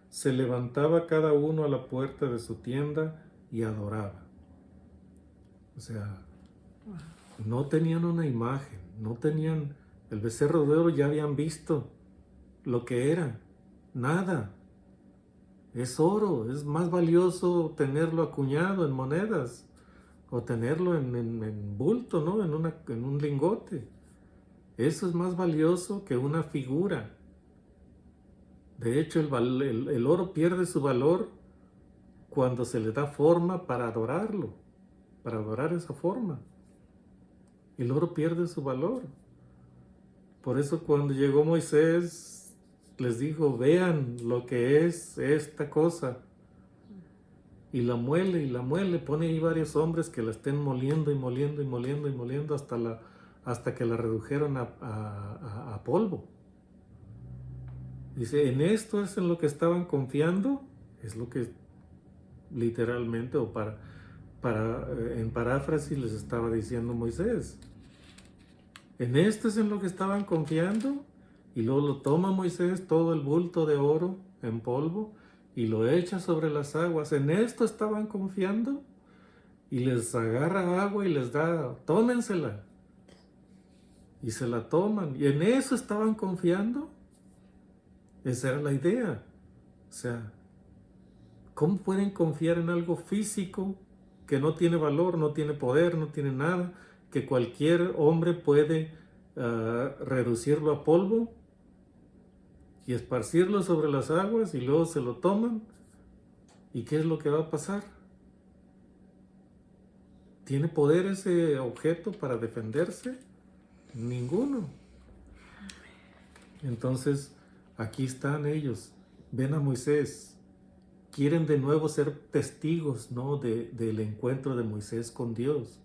se levantaba cada uno a la puerta de su tienda y adoraba. O sea, no tenían una imagen, no tenían el becerro de oro, ya habían visto lo que era, nada. Es oro, es más valioso tenerlo acuñado en monedas o tenerlo en bulto, ¿no? En un lingote. Eso es más valioso que una figura. De hecho, el oro pierde su valor cuando se le da forma para adorarlo, para adorar esa forma. El oro pierde su valor. Por eso cuando llegó Moisés, les dijo, vean lo que es esta cosa. y la muele, pone ahí varios hombres que la estén moliendo y moliendo y moliendo y moliendo hasta que la redujeron a polvo. Dice, en esto es en lo que estaban confiando, es lo que literalmente o en paráfrasis les estaba diciendo Moisés. En esto es en lo que estaban confiando, y luego lo toma Moisés, todo el bulto de oro en polvo, y lo echa sobre las aguas. En esto estaban confiando, y les agarra agua y les da, tómensela. Y se la toman. Y en eso estaban confiando. Esa era la idea. O sea, ¿cómo pueden confiar en algo físico que no tiene valor, no tiene poder, no tiene nada, que cualquier hombre puede reducirlo a polvo y esparcirlo sobre las aguas y luego se lo toman? ¿Y qué es lo que va a pasar? ¿Tiene poder ese objeto para defenderse? Ninguno. Entonces, aquí están ellos. Ven a Moisés. Quieren de nuevo ser testigos, ¿no?, del encuentro de Moisés con Dios.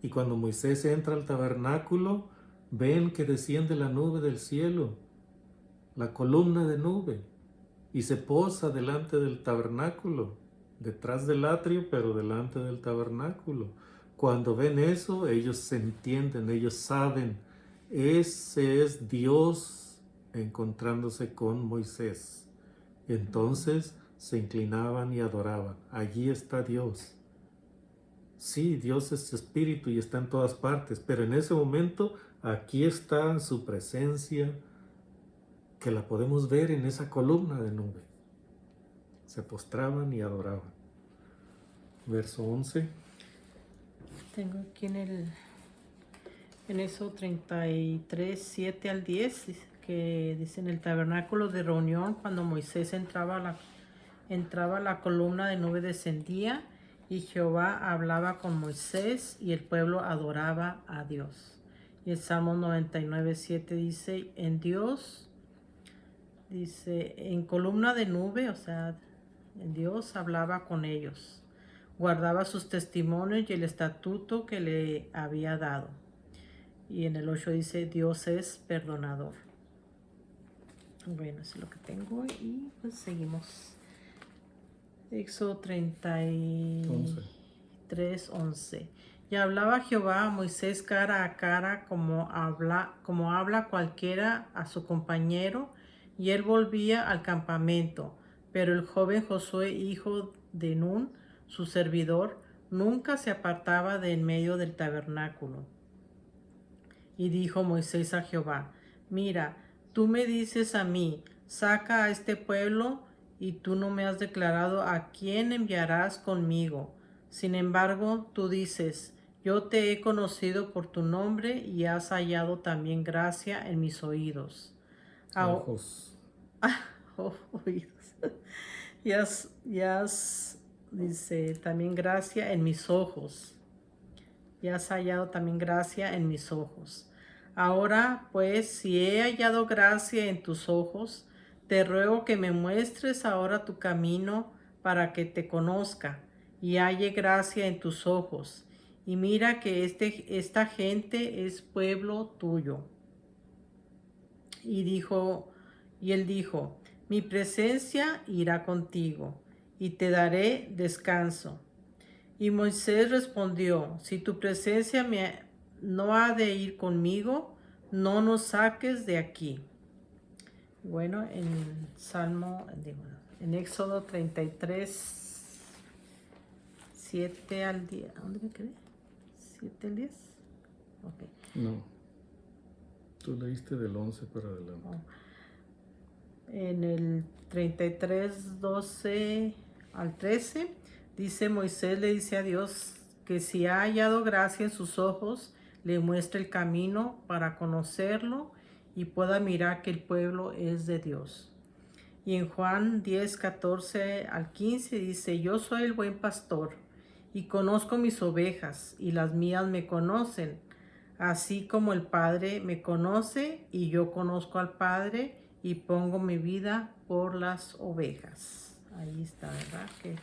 Y cuando Moisés entra al tabernáculo, ven que desciende la nube del cielo, la columna de nube, y se posa delante del tabernáculo, detrás del atrio, pero delante del tabernáculo. Cuando ven eso, ellos se entienden, ellos saben, ese es Dios encontrándose con Moisés. Entonces se inclinaban y adoraban. Allí está Dios. Sí, Dios es espíritu y está en todas partes, pero en ese momento aquí está su presencia, que la podemos ver en esa columna de nube. Se postraban y adoraban. Verso 11. Tengo aquí en eso 33, 7 al 10, que dice: en el tabernáculo de reunión, cuando Moisés entraba la columna de nube descendía, y Jehová hablaba con Moisés, y el pueblo adoraba a Dios. Y el Salmo 99, 7 dice: en Dios, dice, en columna de nube, o sea, en Dios hablaba con ellos, guardaba sus testimonios y el estatuto que le había dado. Y en el 8 dice: Dios es perdonador. Bueno, eso es lo que tengo, y pues seguimos. Éxodo 33, 11. Y hablaba Jehová a Moisés cara a cara, como habla cualquiera a su compañero, y él volvía al campamento. Pero el joven Josué, hijo de Nun, su servidor, nunca se apartaba de en medio del tabernáculo. Y dijo Moisés a Jehová: mira, tú me dices a mí, saca a este pueblo, y tú no me has declarado a quién enviarás conmigo. Sin embargo, tú dices: yo te he conocido por tu nombre, y has hallado también gracia en mis oídos. Ojos. Oídos. Dice, también gracia en mis ojos. Y has hallado también gracia en mis ojos. Ahora, pues, si he hallado gracia en tus ojos, te ruego que me muestres ahora tu camino, para que te conozca y halle gracia en tus ojos. Y mira que esta gente es pueblo tuyo. Y él dijo: mi presencia irá contigo, y te daré descanso. Y Moisés respondió: si tu presencia no ha de ir conmigo, no nos saques de aquí. Bueno, en Éxodo 33, 7 al 10. ¿Dónde me quedé? ¿7 al 10? Ok. No. Tú leíste del 11 para adelante. Oh. En el 33, 12 al 13, dice: Moisés le dice a Dios que si ha hallado gracia en sus ojos, le muestre el camino para conocerlo y pueda mirar que el pueblo es de Dios. Y en Juan 10, 14 al 15 dice: yo soy el buen pastor, y conozco mis ovejas, y las mías me conocen, así como el Padre me conoce, y yo conozco al Padre, y pongo mi vida por las ovejas. Ahí está, ¿verdad? Que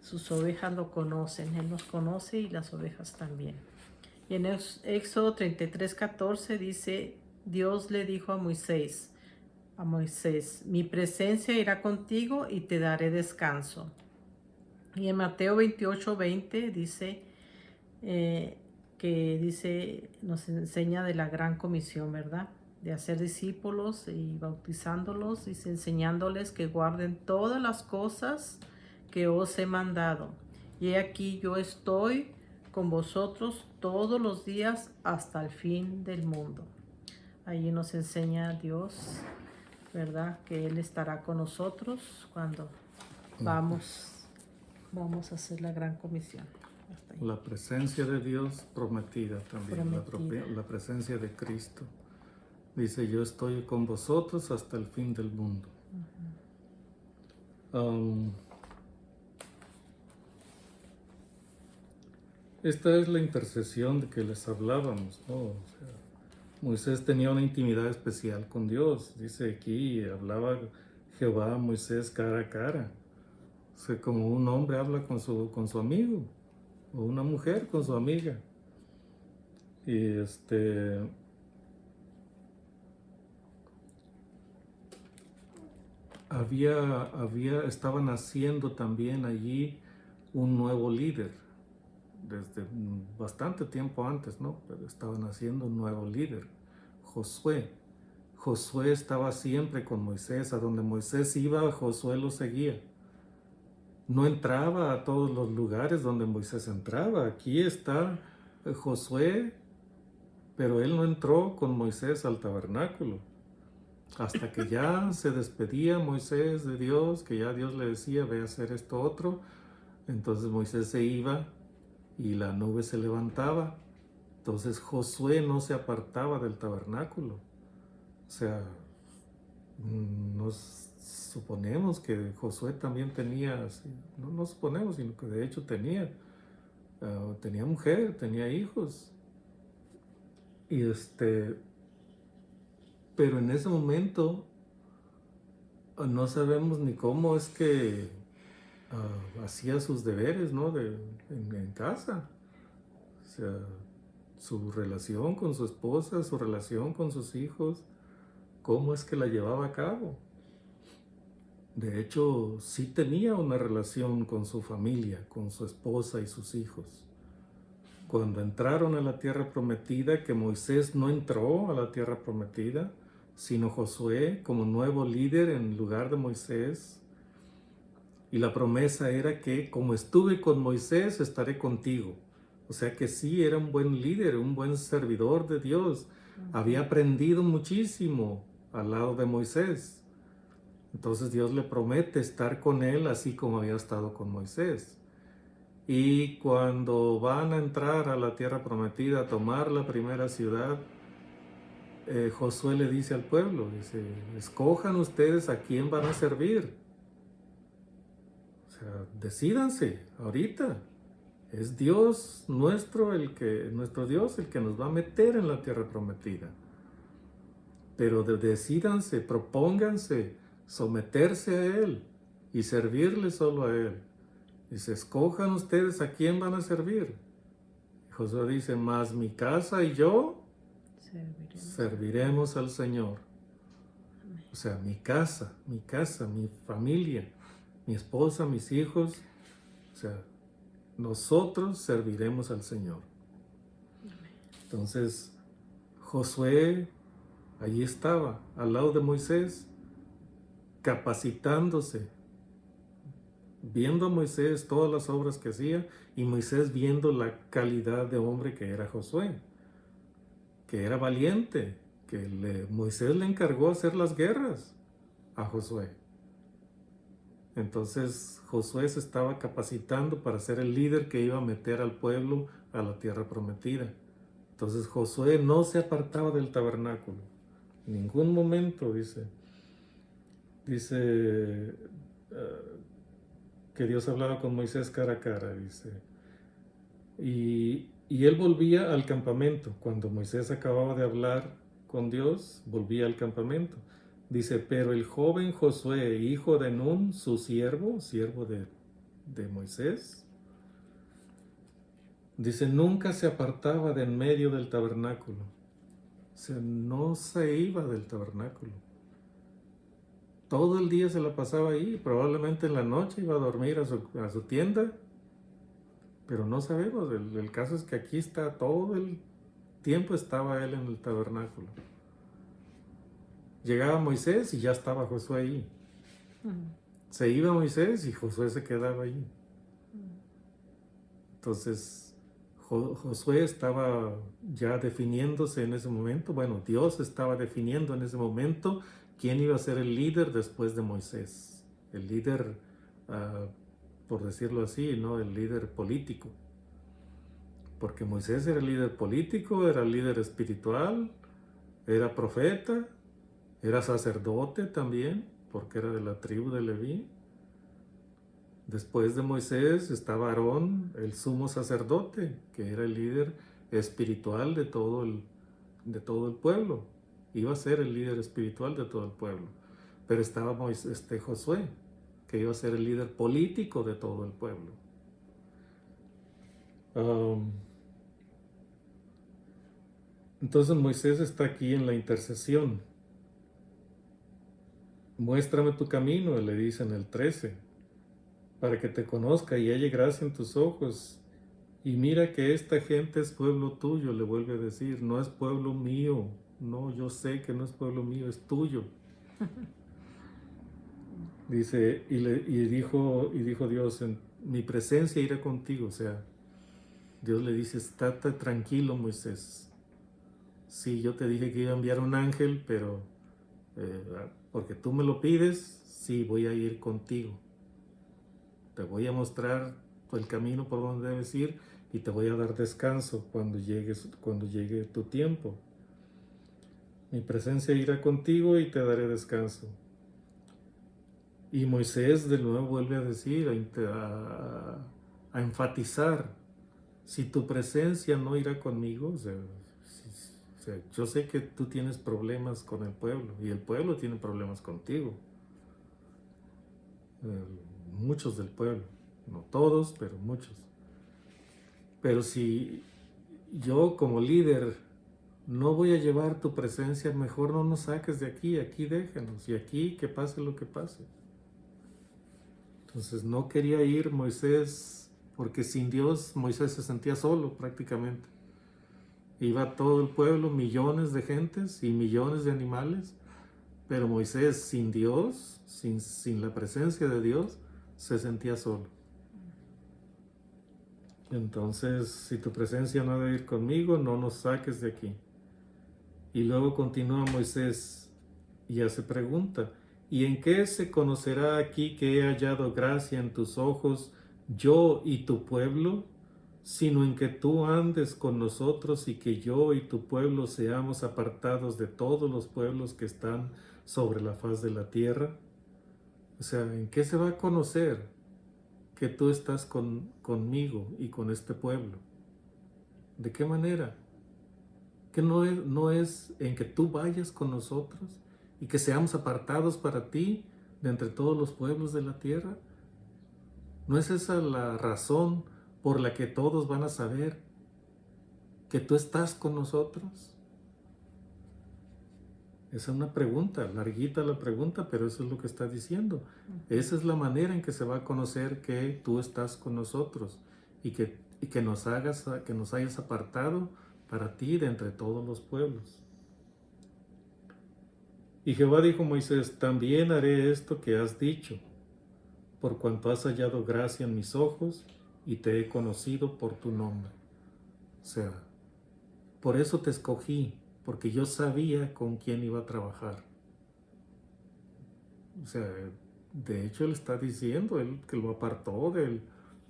Sus ovejas lo conocen, Él nos conoce y las ovejas también. Y en Éxodo 33:14 dice, Dios le dijo a Moisés, mi presencia irá contigo y te daré descanso. Y en Mateo 28:20 dice, nos enseña de la gran comisión, ¿verdad? De hacer discípulos y bautizándolos, y enseñándoles que guarden todas las cosas que os he mandado. Y he aquí yo estoy con vosotros todos los días hasta el fin del mundo. Allí nos enseña Dios, ¿verdad? Que Él estará con nosotros cuando vamos a hacer la gran comisión. La presencia de Dios prometida también, Prometida. La presencia de Cristo. Dice, yo estoy con vosotros hasta el fin del mundo. Esta es la intercesión de que les hablábamos, ¿no? O sea, Moisés tenía una intimidad especial con Dios. Dice aquí, hablaba Jehová a Moisés cara a cara. O sea, como un hombre habla con su amigo, o una mujer con su amiga. Y estaba naciendo también allí un nuevo líder, desde bastante tiempo antes, ¿no? Pero estaba naciendo un nuevo líder, Josué. Josué estaba siempre con Moisés, a donde Moisés iba, Josué lo seguía. No entraba a todos los lugares donde Moisés entraba. Aquí está Josué, pero él no entró con Moisés al tabernáculo. Hasta que ya se despedía Moisés de Dios, que ya Dios le decía, ve a hacer esto otro. Entonces Moisés se iba y la nube se levantaba. Entonces Josué no se apartaba del tabernáculo. O sea, nos suponemos que Josué también tenía, no suponemos, sino que de hecho tenía mujer, tenía hijos. Y pero en ese momento no sabemos ni cómo es que hacía sus deberes, ¿no? En casa. O sea, su relación con su esposa, su relación con sus hijos, cómo es que la llevaba a cabo. De hecho, sí tenía una relación con su familia, con su esposa y sus hijos. Cuando entraron a la tierra prometida, que Moisés no entró a la tierra prometida, sino Josué como nuevo líder en lugar de Moisés. Y la promesa era que como estuve con Moisés, estaré contigo. O sea que sí, era un buen líder, un buen servidor de Dios. Había aprendido muchísimo al lado de Moisés. Entonces Dios le promete estar con él así como había estado con Moisés. Y cuando van a entrar a la tierra prometida, a tomar la primera ciudad, Josué le dice al pueblo, dice, escojan ustedes a quién van a servir. O sea, decídanse ahorita. Es Dios nuestro Dios el que nos va a meter en la tierra prometida. Pero decídanse, propónganse someterse a Él y servirle solo a Él. Dice, escojan ustedes a quién van a servir. Josué dice, más mi casa y yo serviremos al Señor. O sea, mi casa, mi familia, mi esposa, mis hijos, o sea, nosotros serviremos al Señor. Entonces, Josué allí estaba, al lado de Moisés, capacitándose, viendo a Moisés todas las obras que hacía y Moisés viendo la calidad de hombre que era Josué, que era valiente, que Moisés le encargó hacer las guerras a Josué. Entonces Josué se estaba capacitando para ser el líder que iba a meter al pueblo a la tierra prometida. Entonces Josué no se apartaba del tabernáculo. En ningún momento dice que Dios hablaba con Moisés cara a cara, dice. Y él volvía al campamento. Cuando Moisés acababa de hablar con Dios, volvía al campamento. Dice, pero el joven Josué, hijo de Nun, su siervo de Moisés, dice, nunca se apartaba de en medio del tabernáculo. O sea, no se iba del tabernáculo. Todo el día se la pasaba ahí, probablemente en la noche iba a dormir a su tienda, pero no sabemos. El caso es que aquí está, todo el tiempo estaba él en el tabernáculo. Llegaba Moisés y ya estaba Josué ahí. Se iba Moisés y Josué se quedaba ahí. Entonces, Josué estaba ya definiéndose en ese momento. Bueno, Dios estaba definiendo en ese momento quién iba a ser el líder después de Moisés. El líder, por decirlo así, ¿no? El líder político. Porque Moisés era el líder político, era el líder espiritual, era profeta, era sacerdote también, porque era de la tribu de Leví. Después de Moisés estaba Aarón, el sumo sacerdote, que era el líder espiritual de todo el pueblo. Iba a ser el líder espiritual de todo el pueblo. Pero estaba Josué, que iba a ser el líder político de todo el pueblo. Entonces Moisés está aquí en la intercesión. Muéstrame tu camino, le dice en el 13, para que te conozca y halle gracia en tus ojos. Y mira que esta gente es pueblo tuyo, le vuelve a decir, no es pueblo mío. No, yo sé que no es pueblo mío, es tuyo. Dice, y dijo Dios, en mi presencia irá contigo. O sea, Dios le dice, estate tranquilo, Moisés. Sí, yo te dije que iba a enviar un ángel, pero porque tú me lo pides, sí, voy a ir contigo. Te voy a mostrar el camino por donde debes ir y te voy a dar descanso cuando llegue tu tiempo. Mi presencia irá contigo y te daré descanso. Y Moisés de nuevo vuelve a decir, a enfatizar, si tu presencia no irá conmigo, o sea, yo sé que tú tienes problemas con el pueblo y el pueblo tiene problemas contigo. Muchos del pueblo, no todos, pero muchos. Pero si yo como líder no voy a llevar tu presencia, mejor no nos saques de aquí, aquí déjanos, y aquí que pase lo que pase. Entonces no quería ir Moisés, porque sin Dios Moisés se sentía solo prácticamente. Iba todo el pueblo, millones de gentes y millones de animales, pero Moisés sin Dios, sin la presencia de Dios, se sentía solo. Entonces, si tu presencia no debe ir conmigo, no nos saques de aquí. Y luego continúa Moisés y hace pregunta, ¿y en qué se conocerá aquí que he hallado gracia en tus ojos, yo y tu pueblo? Sino en que tú andes con nosotros y que yo y tu pueblo seamos apartados de todos los pueblos que están sobre la faz de la tierra. O sea, ¿en qué se va a conocer que tú estás conmigo y con este pueblo? ¿De qué manera? Que no es en que tú vayas con nosotros y que seamos apartados para ti de entre todos los pueblos de la tierra. ¿No es esa la razón por la que todos van a saber que tú estás con nosotros? Esa es una pregunta, larguita la pregunta, pero eso es lo que está diciendo. Esa es la manera en que se va a conocer que tú estás con nosotros y que nos hayas apartado para ti de entre todos los pueblos. Y Jehová dijo a Moisés, también haré esto que has dicho, por cuanto has hallado gracia en mis ojos y te he conocido por tu nombre. O sea, por eso te escogí, porque yo sabía con quién iba a trabajar. O sea, de hecho él está diciendo, él que lo apartó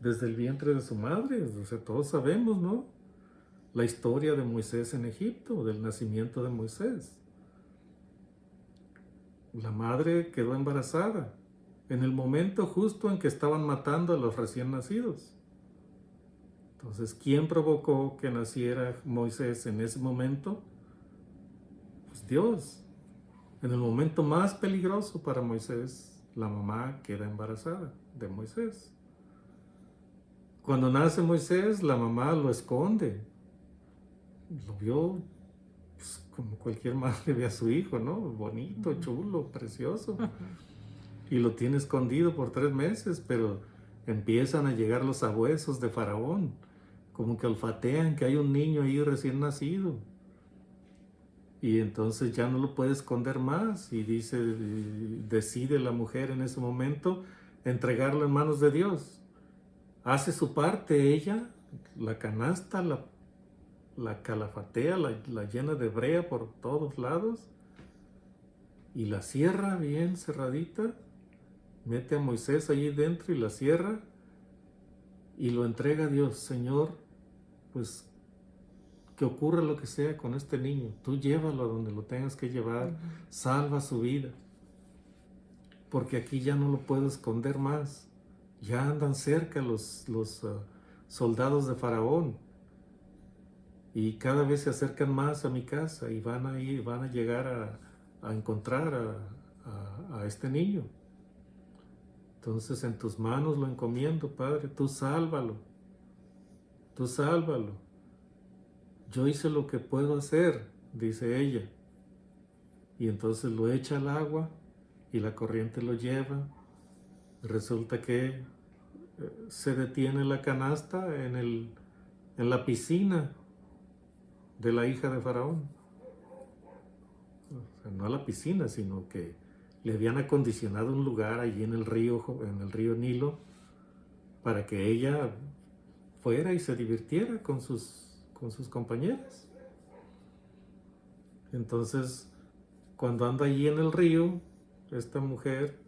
desde el vientre de su madre. O sea, todos sabemos, ¿no? La historia de Moisés en Egipto, del nacimiento de Moisés. La madre quedó embarazada en el momento justo en que estaban matando a los recién nacidos. Entonces, ¿quién provocó que naciera Moisés en ese momento? Pues Dios. En el momento más peligroso para Moisés, la mamá queda embarazada de Moisés. Cuando nace Moisés, la mamá lo esconde. Lo vio pues, como cualquier madre ve a su hijo, ¿no? Bonito, chulo, precioso. Y lo tiene escondido por 3 meses, pero empiezan a llegar los sabuesos de Faraón, como que olfatean que hay un niño ahí recién nacido. Y entonces ya no lo puede esconder más y decide la mujer en ese momento entregarlo en manos de Dios. Hace su parte ella, la canasta, la calafatea, la llena de brea por todos lados y la cierra bien cerradita, mete a Moisés allí dentro y la cierra y lo entrega a Dios. Señor, pues que ocurra lo que sea con este niño, tú llévalo a donde lo tengas que llevar, salva su vida, porque aquí ya no lo puedo esconder más. Ya andan cerca los soldados de Faraón y cada vez se acercan más a mi casa y van a llegar a encontrar a este niño. Entonces en tus manos lo encomiendo, Padre, tú sálvalo, tú sálvalo. Yo hice lo que puedo hacer, dice ella. Y entonces lo echa al agua y la corriente lo lleva. Resulta que se detiene la canasta en la piscina de la hija de Faraón. O sea, no a la piscina, sino que le habían acondicionado un lugar allí en el río Nilo, para que ella fuera y se divirtiera con sus compañeras. Entonces, cuando anda allí en el río, esta mujer,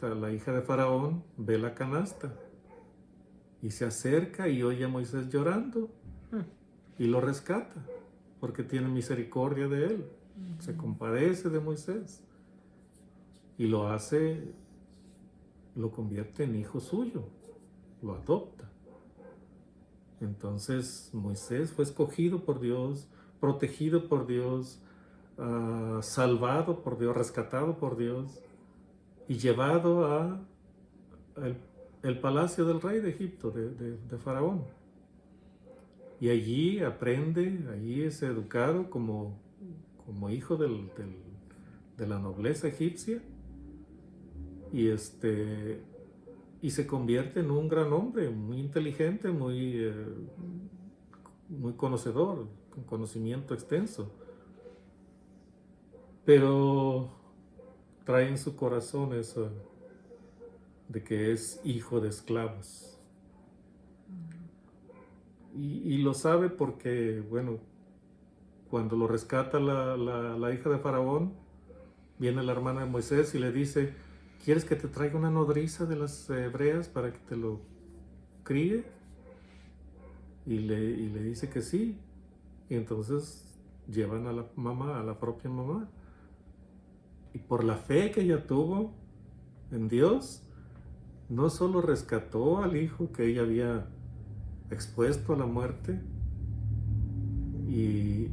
la hija de Faraón, ve la canasta y se acerca y oye a Moisés llorando y lo rescata porque tiene misericordia de él. Se compadece de Moisés y lo convierte en hijo suyo, lo adopta. Entonces Moisés fue escogido por Dios, protegido por Dios, salvado por Dios, rescatado por Dios y llevado a el palacio del rey de Egipto, de Faraón. Y allí aprende, allí es educado como hijo de la nobleza egipcia y se convierte en un gran hombre, muy inteligente, muy conocedor, con conocimiento extenso. Pero trae en su corazón eso de que es hijo de esclavos. Y lo sabe porque, bueno, cuando lo rescata la hija de Faraón, viene la hermana de Moisés y le dice: ¿quieres que te traiga una nodriza de las hebreas para que te lo críe? Y le dice que sí. Y entonces llevan a la propia mamá. Y por la fe que ella tuvo en Dios, no solo rescató al hijo que ella había expuesto a la muerte, y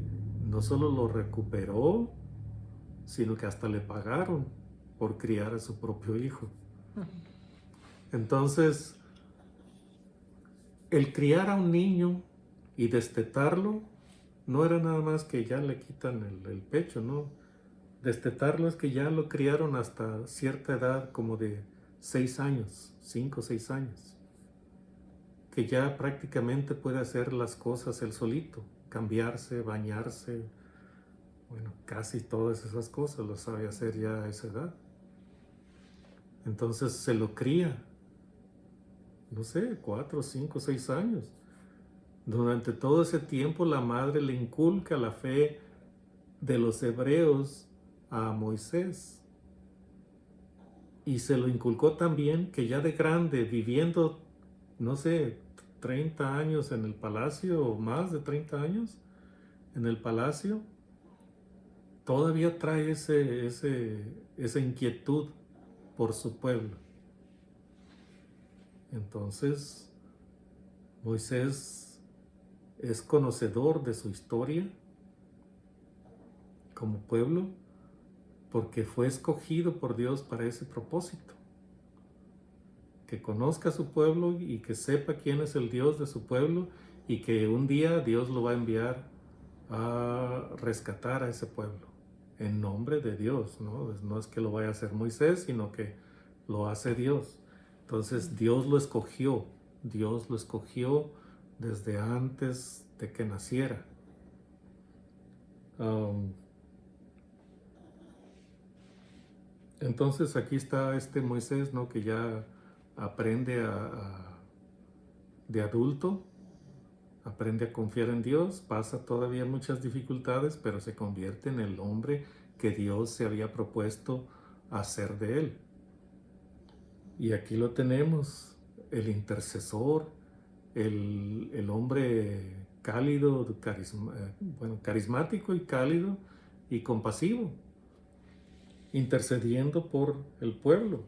no solo lo recuperó, sino que hasta le pagaron por criar a su propio hijo. Entonces, el criar a un niño y destetarlo no era nada más que ya le quitan el pecho, ¿no? Destetarlo es que ya lo criaron hasta cierta edad, como de 6 años, 5 o 6 años, que ya prácticamente puede hacer las cosas él solito, cambiarse, bañarse, bueno, casi todas esas cosas lo sabe hacer ya a esa edad. Entonces se lo cría, no sé, 4, 5, 6 años. Durante todo ese tiempo la madre le inculca la fe de los hebreos a Moisés. Y se lo inculcó también que ya de grande, viviendo, no sé, 30 años en el palacio o más de 30 años en el palacio, todavía trae esa inquietud por su pueblo. Entonces, Moisés es conocedor de su historia como pueblo, porque fue escogido por Dios para ese propósito. que conozca a su pueblo y que sepa quién es el Dios de su pueblo y que un día Dios lo va a enviar a rescatar a ese pueblo en nombre de Dios, ¿no? No es que lo vaya a hacer Moisés, sino que lo hace Dios. Entonces Dios lo escogió desde antes de que naciera. Entonces aquí está este Moisés, ¿no? Que ya aprende de adulto, aprende a confiar en Dios, pasa todavía muchas dificultades, pero se convierte en el hombre que Dios se había propuesto hacer de él. Y aquí lo tenemos, el intercesor, el hombre cálido, carismático y cálido y compasivo, intercediendo por el pueblo.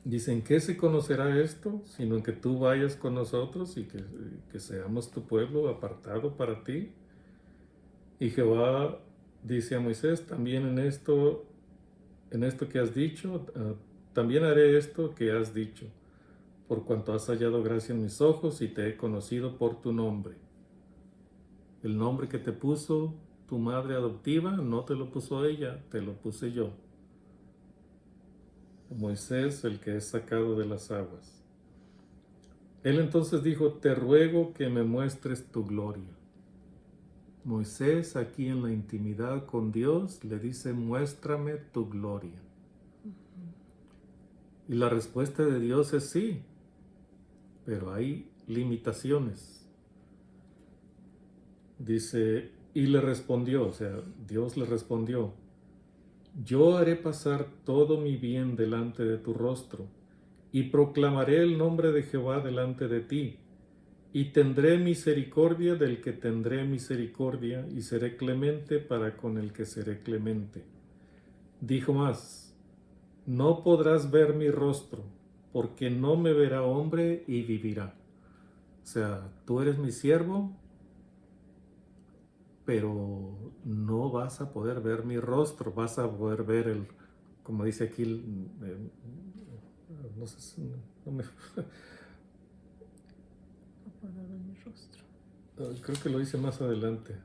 Dicen, ¿qué se conocerá esto? Sino en que tú vayas con nosotros y que seamos tu pueblo apartado para ti. Y Jehová dice a Moisés, también en esto que has dicho, también haré esto que has dicho, por cuanto has hallado gracia en mis ojos y te he conocido por tu nombre. El nombre que te puso tu madre adoptiva no te lo puso ella, te lo puse yo. Moisés, el que es sacado de las aguas. Él entonces dijo, te ruego que me muestres tu gloria. Moisés, aquí en la intimidad con Dios, le dice, muéstrame tu gloria. Y la respuesta de Dios es sí, pero hay limitaciones. Dice, y le respondió, o sea, Dios le respondió, yo haré pasar todo mi bien delante de tu rostro, y proclamaré el nombre de Jehová delante de ti, y tendré misericordia del que tendré misericordia, y seré clemente para con el que seré clemente. Dijo más, no podrás ver mi rostro, porque no me verá hombre y vivirá. O sea, tú eres mi siervo, pero no vas a poder ver mi rostro, vas a poder ver como dice aquí, no sé, no me... mi rostro. Creo que lo hice más adelante.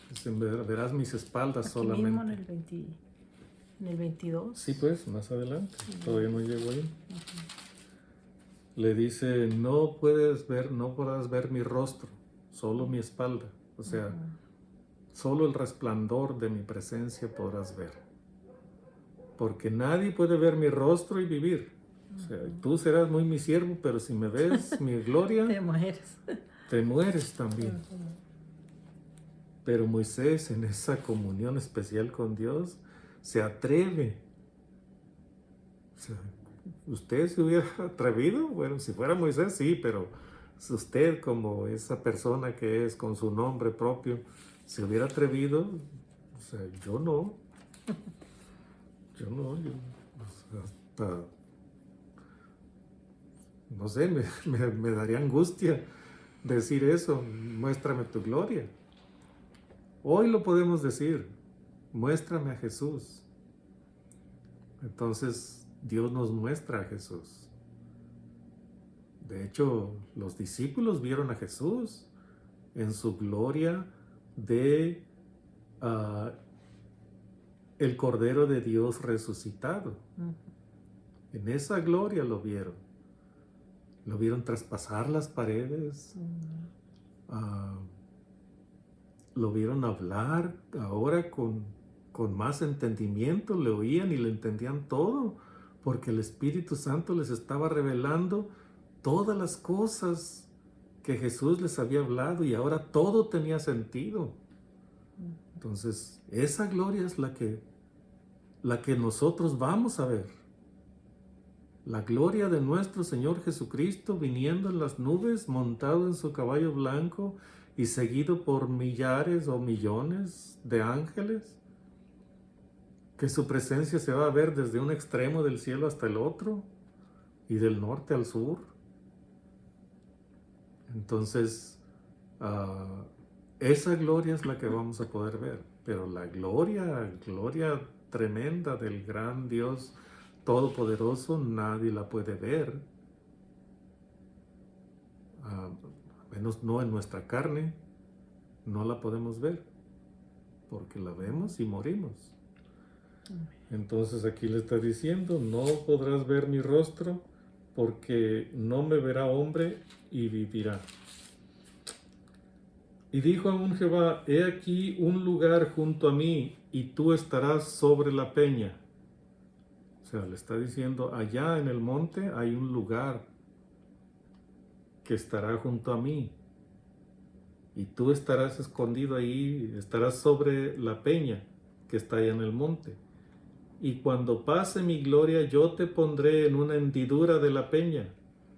Dice, verás mis espaldas Aquí solamente. Mismo en el 22. Sí, pues, más adelante. Todavía no llego ahí. Le dice, no podrás ver mi rostro, solo mi espalda. O sea, solo el resplandor de mi presencia podrás ver. Porque nadie puede ver mi rostro y vivir. O sea, tú serás muy mi siervo, pero si me ves mi gloria, te mueres también. Pero Moisés, en esa comunión especial con Dios, se atreve. O sea, ¿usted se hubiera atrevido? Bueno, si fuera Moisés, sí, pero si usted, como esa persona que es con su nombre propio, se hubiera atrevido, o sea, yo no. Yo hasta, no sé, me daría angustia decir eso, muéstrame tu gloria. Hoy lo podemos decir, muéstrame a Jesús. Entonces Dios nos muestra a Jesús. De hecho, los discípulos vieron a Jesús en su gloria de el Cordero de Dios resucitado. En esa gloria lo vieron. Lo vieron traspasar las paredes. Lo vieron hablar ahora con más entendimiento. Le oían y le entendían todo. Porque el Espíritu Santo les estaba revelando todas las cosas que Jesús les había hablado. Y ahora todo tenía sentido. Entonces, esa gloria es la que nosotros vamos a ver. La gloria de nuestro Señor Jesucristo viniendo en las nubes, montado en su caballo blanco y seguido por millares o millones de ángeles, que su presencia se va a ver desde un extremo del cielo hasta el otro y del norte al sur. Entonces, esa gloria es la que vamos a poder ver, pero la gloria tremenda del gran Dios todopoderoso, nadie la puede ver, a menos no en nuestra carne, no la podemos ver, porque la vemos y morimos. Entonces aquí le está diciendo, no podrás ver mi rostro, porque no me verá hombre y vivirá. Y dijo aún Jehová, he aquí un lugar junto a mí, y tú estarás sobre la peña. O sea, le está diciendo, allá en el monte hay un lugar que estará junto a mí, y tú estarás escondido ahí, estarás sobre la peña que está allá en el monte. Y cuando pase mi gloria, yo te pondré en una hendidura de la peña,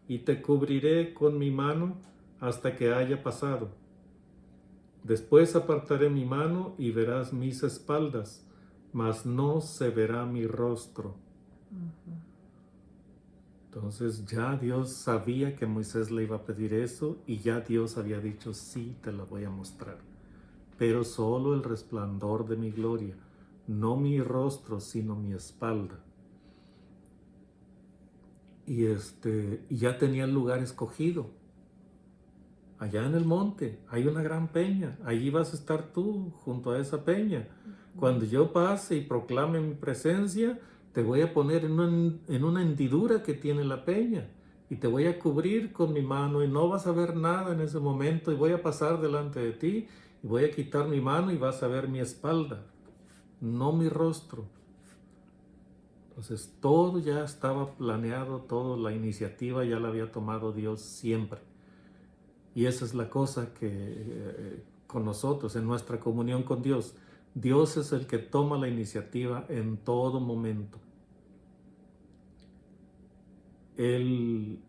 y te cubriré con mi mano hasta que haya pasado. Después apartaré mi mano y verás mis espaldas, mas no se verá mi rostro. Entonces ya Dios sabía que Moisés le iba a pedir eso, y ya Dios había dicho, sí, te la voy a mostrar, pero solo el resplandor de mi gloria, no mi rostro, sino mi espalda. Y ya tenía el lugar escogido. Allá en el monte hay una gran peña, allí vas a estar tú junto a esa peña. Cuando yo pase y proclame mi presencia, te voy a poner en una hendidura que tiene la peña, y te voy a cubrir con mi mano, y no vas a ver nada en ese momento, y voy a pasar delante de ti, y voy a quitar mi mano y vas a ver mi espalda, no mi rostro. Entonces todo ya estaba planeado, toda la iniciativa ya la había tomado Dios siempre. Y esa es la cosa que con nosotros, en nuestra comunión con Dios, Dios es el que toma la iniciativa en todo momento. Él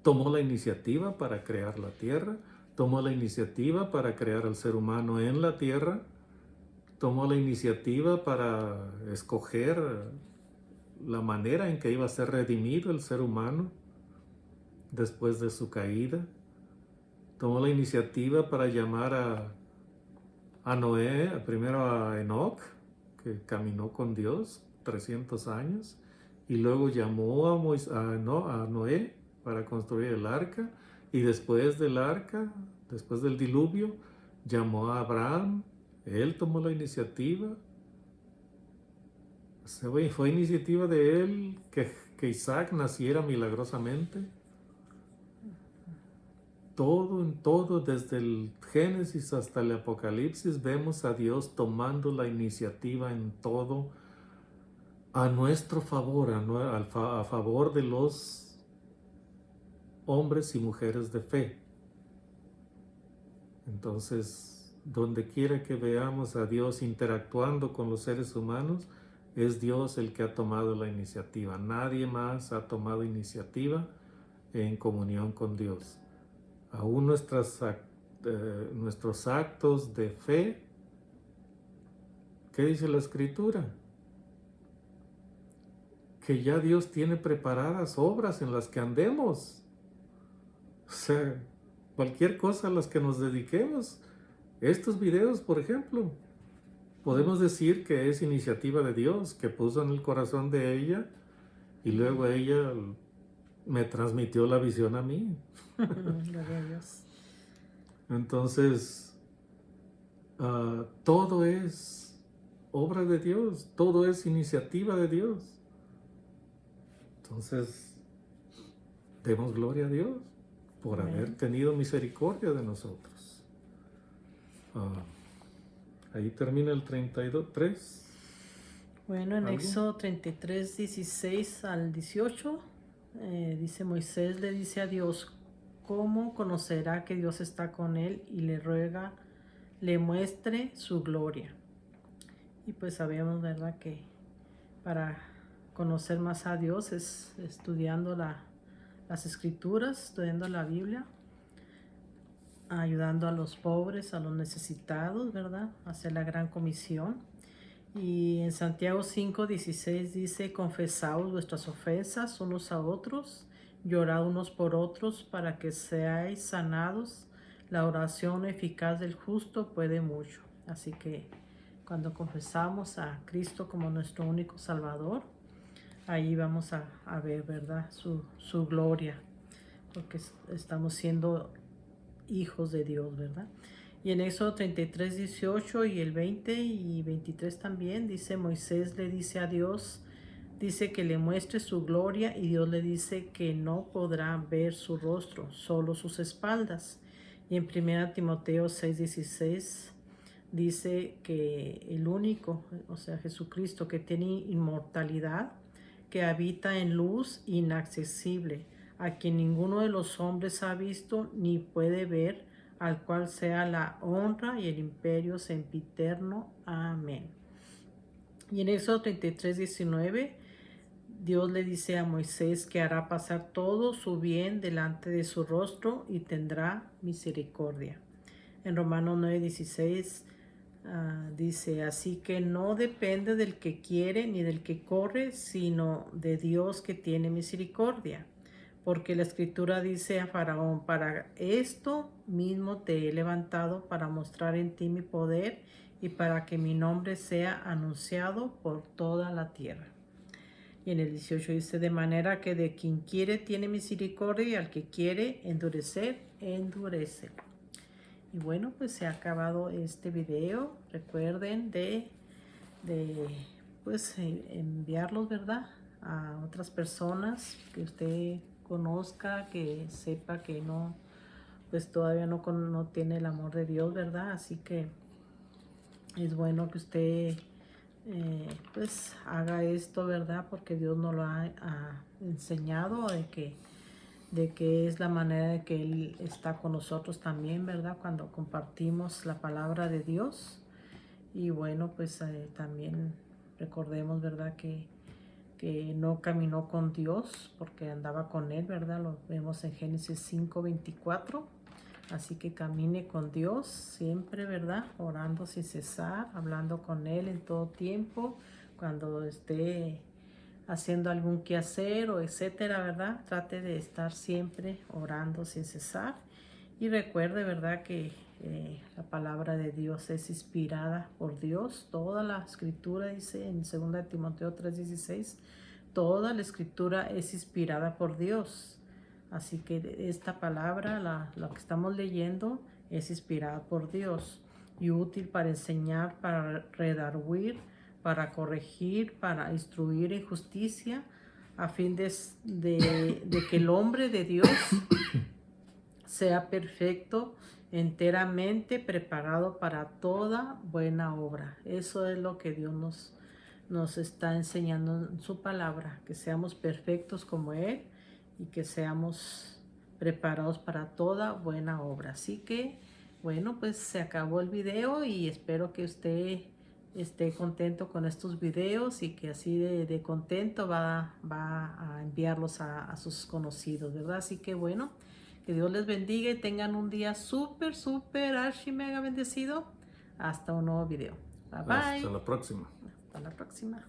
tomó la iniciativa para crear la tierra, tomó la iniciativa para crear al ser humano en la tierra, tomó la iniciativa para escoger la manera en que iba a ser redimido el ser humano después de su caída. Tomó la iniciativa para llamar a Noé, primero a Enoc, que caminó con Dios 300 años, y luego llamó a Noé para construir el arca, y después del arca, después del diluvio, llamó a Abraham. Él tomó la iniciativa. Fue iniciativa de él que Isaac naciera milagrosamente. En todo, desde el Génesis hasta el Apocalipsis, vemos a Dios tomando la iniciativa en todo a nuestro favor, a favor de los hombres y mujeres de fe. Entonces, donde quiera que veamos a Dios interactuando con los seres humanos, es Dios el que ha tomado la iniciativa. Nadie más ha tomado iniciativa en comunión con Dios. Aún nuestros actos de fe, ¿qué dice la Escritura? Que ya Dios tiene preparadas obras en las que andemos. O sea, cualquier cosa a las que nos dediquemos. Estos videos, por ejemplo, podemos decir que es iniciativa de Dios, que puso en el corazón de ella, y luego ella me transmitió la visión a mí. Gloria a Dios. Entonces, todo es obra de Dios, todo es iniciativa de Dios. Entonces, demos gloria a Dios por haber tenido misericordia de nosotros. Ahí termina el 33. Bueno, en Éxodo 33, 16 al 18, dice: Moisés le dice a Dios, ¿cómo conocerá que Dios está con él? Y le ruega, le muestre su gloria. Y pues sabemos, ¿verdad?, que para conocer más a Dios es estudiando las Escrituras, estudiando la Biblia, ayudando a los pobres, a los necesitados, ¿verdad?, hacer la gran comisión. Y en Santiago 5:16 dice: confesaos vuestras ofensas unos a otros, llorad unos por otros para que seáis sanados. La oración eficaz del justo puede mucho. Así que cuando confesamos a Cristo como nuestro único Salvador, ahí vamos a ver, ¿verdad? Su gloria, porque estamos siendo hijos de Dios, ¿verdad? Y en Éxodo 33, 18 y el 20 y 23 también dice, Moisés le dice a Dios, dice que le muestre su gloria y Dios le dice que no podrá ver su rostro, solo sus espaldas. Y en 1 Timoteo 6, 16 dice que el único, o sea, Jesucristo, que tiene inmortalidad, que habita en luz inaccesible, a quien ninguno de los hombres ha visto ni puede ver, al cual sea la honra y el imperio sempiterno. Amén. Y en Éxodo 33, 19, Dios le dice a Moisés que hará pasar todo su bien delante de su rostro y tendrá misericordia. En Romanos 9, 16 dice, así que no depende del que quiere ni del que corre, sino de Dios que tiene misericordia. Porque la Escritura dice a Faraón, para esto mismo te he levantado, para mostrar en ti mi poder y para que mi nombre sea anunciado por toda la tierra. Y en el 18 dice, de manera que de quien quiere tiene misericordia y al que quiere endurecer, endurece. Y bueno, pues se ha acabado este video. Recuerden de pues enviarlos, ¿verdad? A otras personas que usted conozca, que sepa que no, pues todavía no tiene el amor de Dios, ¿verdad? Así que es bueno que usted pues haga esto, ¿verdad? Porque Dios nos lo ha enseñado de que es la manera de que Él está con nosotros también, ¿verdad? Cuando compartimos la palabra de Dios. Y bueno, pues también recordemos, ¿verdad? Que no caminó con Dios porque andaba con Él, ¿verdad? Lo vemos en Génesis 5:24. Así que camine con Dios siempre, ¿verdad? Orando sin cesar, hablando con Él en todo tiempo, cuando esté haciendo algún quehacer o etcétera, ¿verdad? Trate de estar siempre orando sin cesar. Y recuerde, ¿verdad? Que la palabra de Dios es inspirada por Dios. Toda la escritura, dice en 2 Timoteo 3:16, toda la escritura es inspirada por Dios. Así que esta palabra, lo que estamos leyendo, es inspirada por Dios y útil para enseñar, para redarguir, para corregir, para instruir en justicia, a fin de que el hombre de Dios sea perfecto, enteramente preparado para toda buena obra. Eso es lo que Dios nos está enseñando en su palabra, que seamos perfectos como Él y que seamos preparados para toda buena obra. Así que, bueno, pues se acabó el video y espero que usted esté contento con estos videos y que así de contento va a enviarlos a sus conocidos, ¿verdad? Así que bueno, que Dios les bendiga y tengan un día súper, archi mega bendecido. Hasta un nuevo video. Bye bye. Hasta la próxima. Hasta la próxima.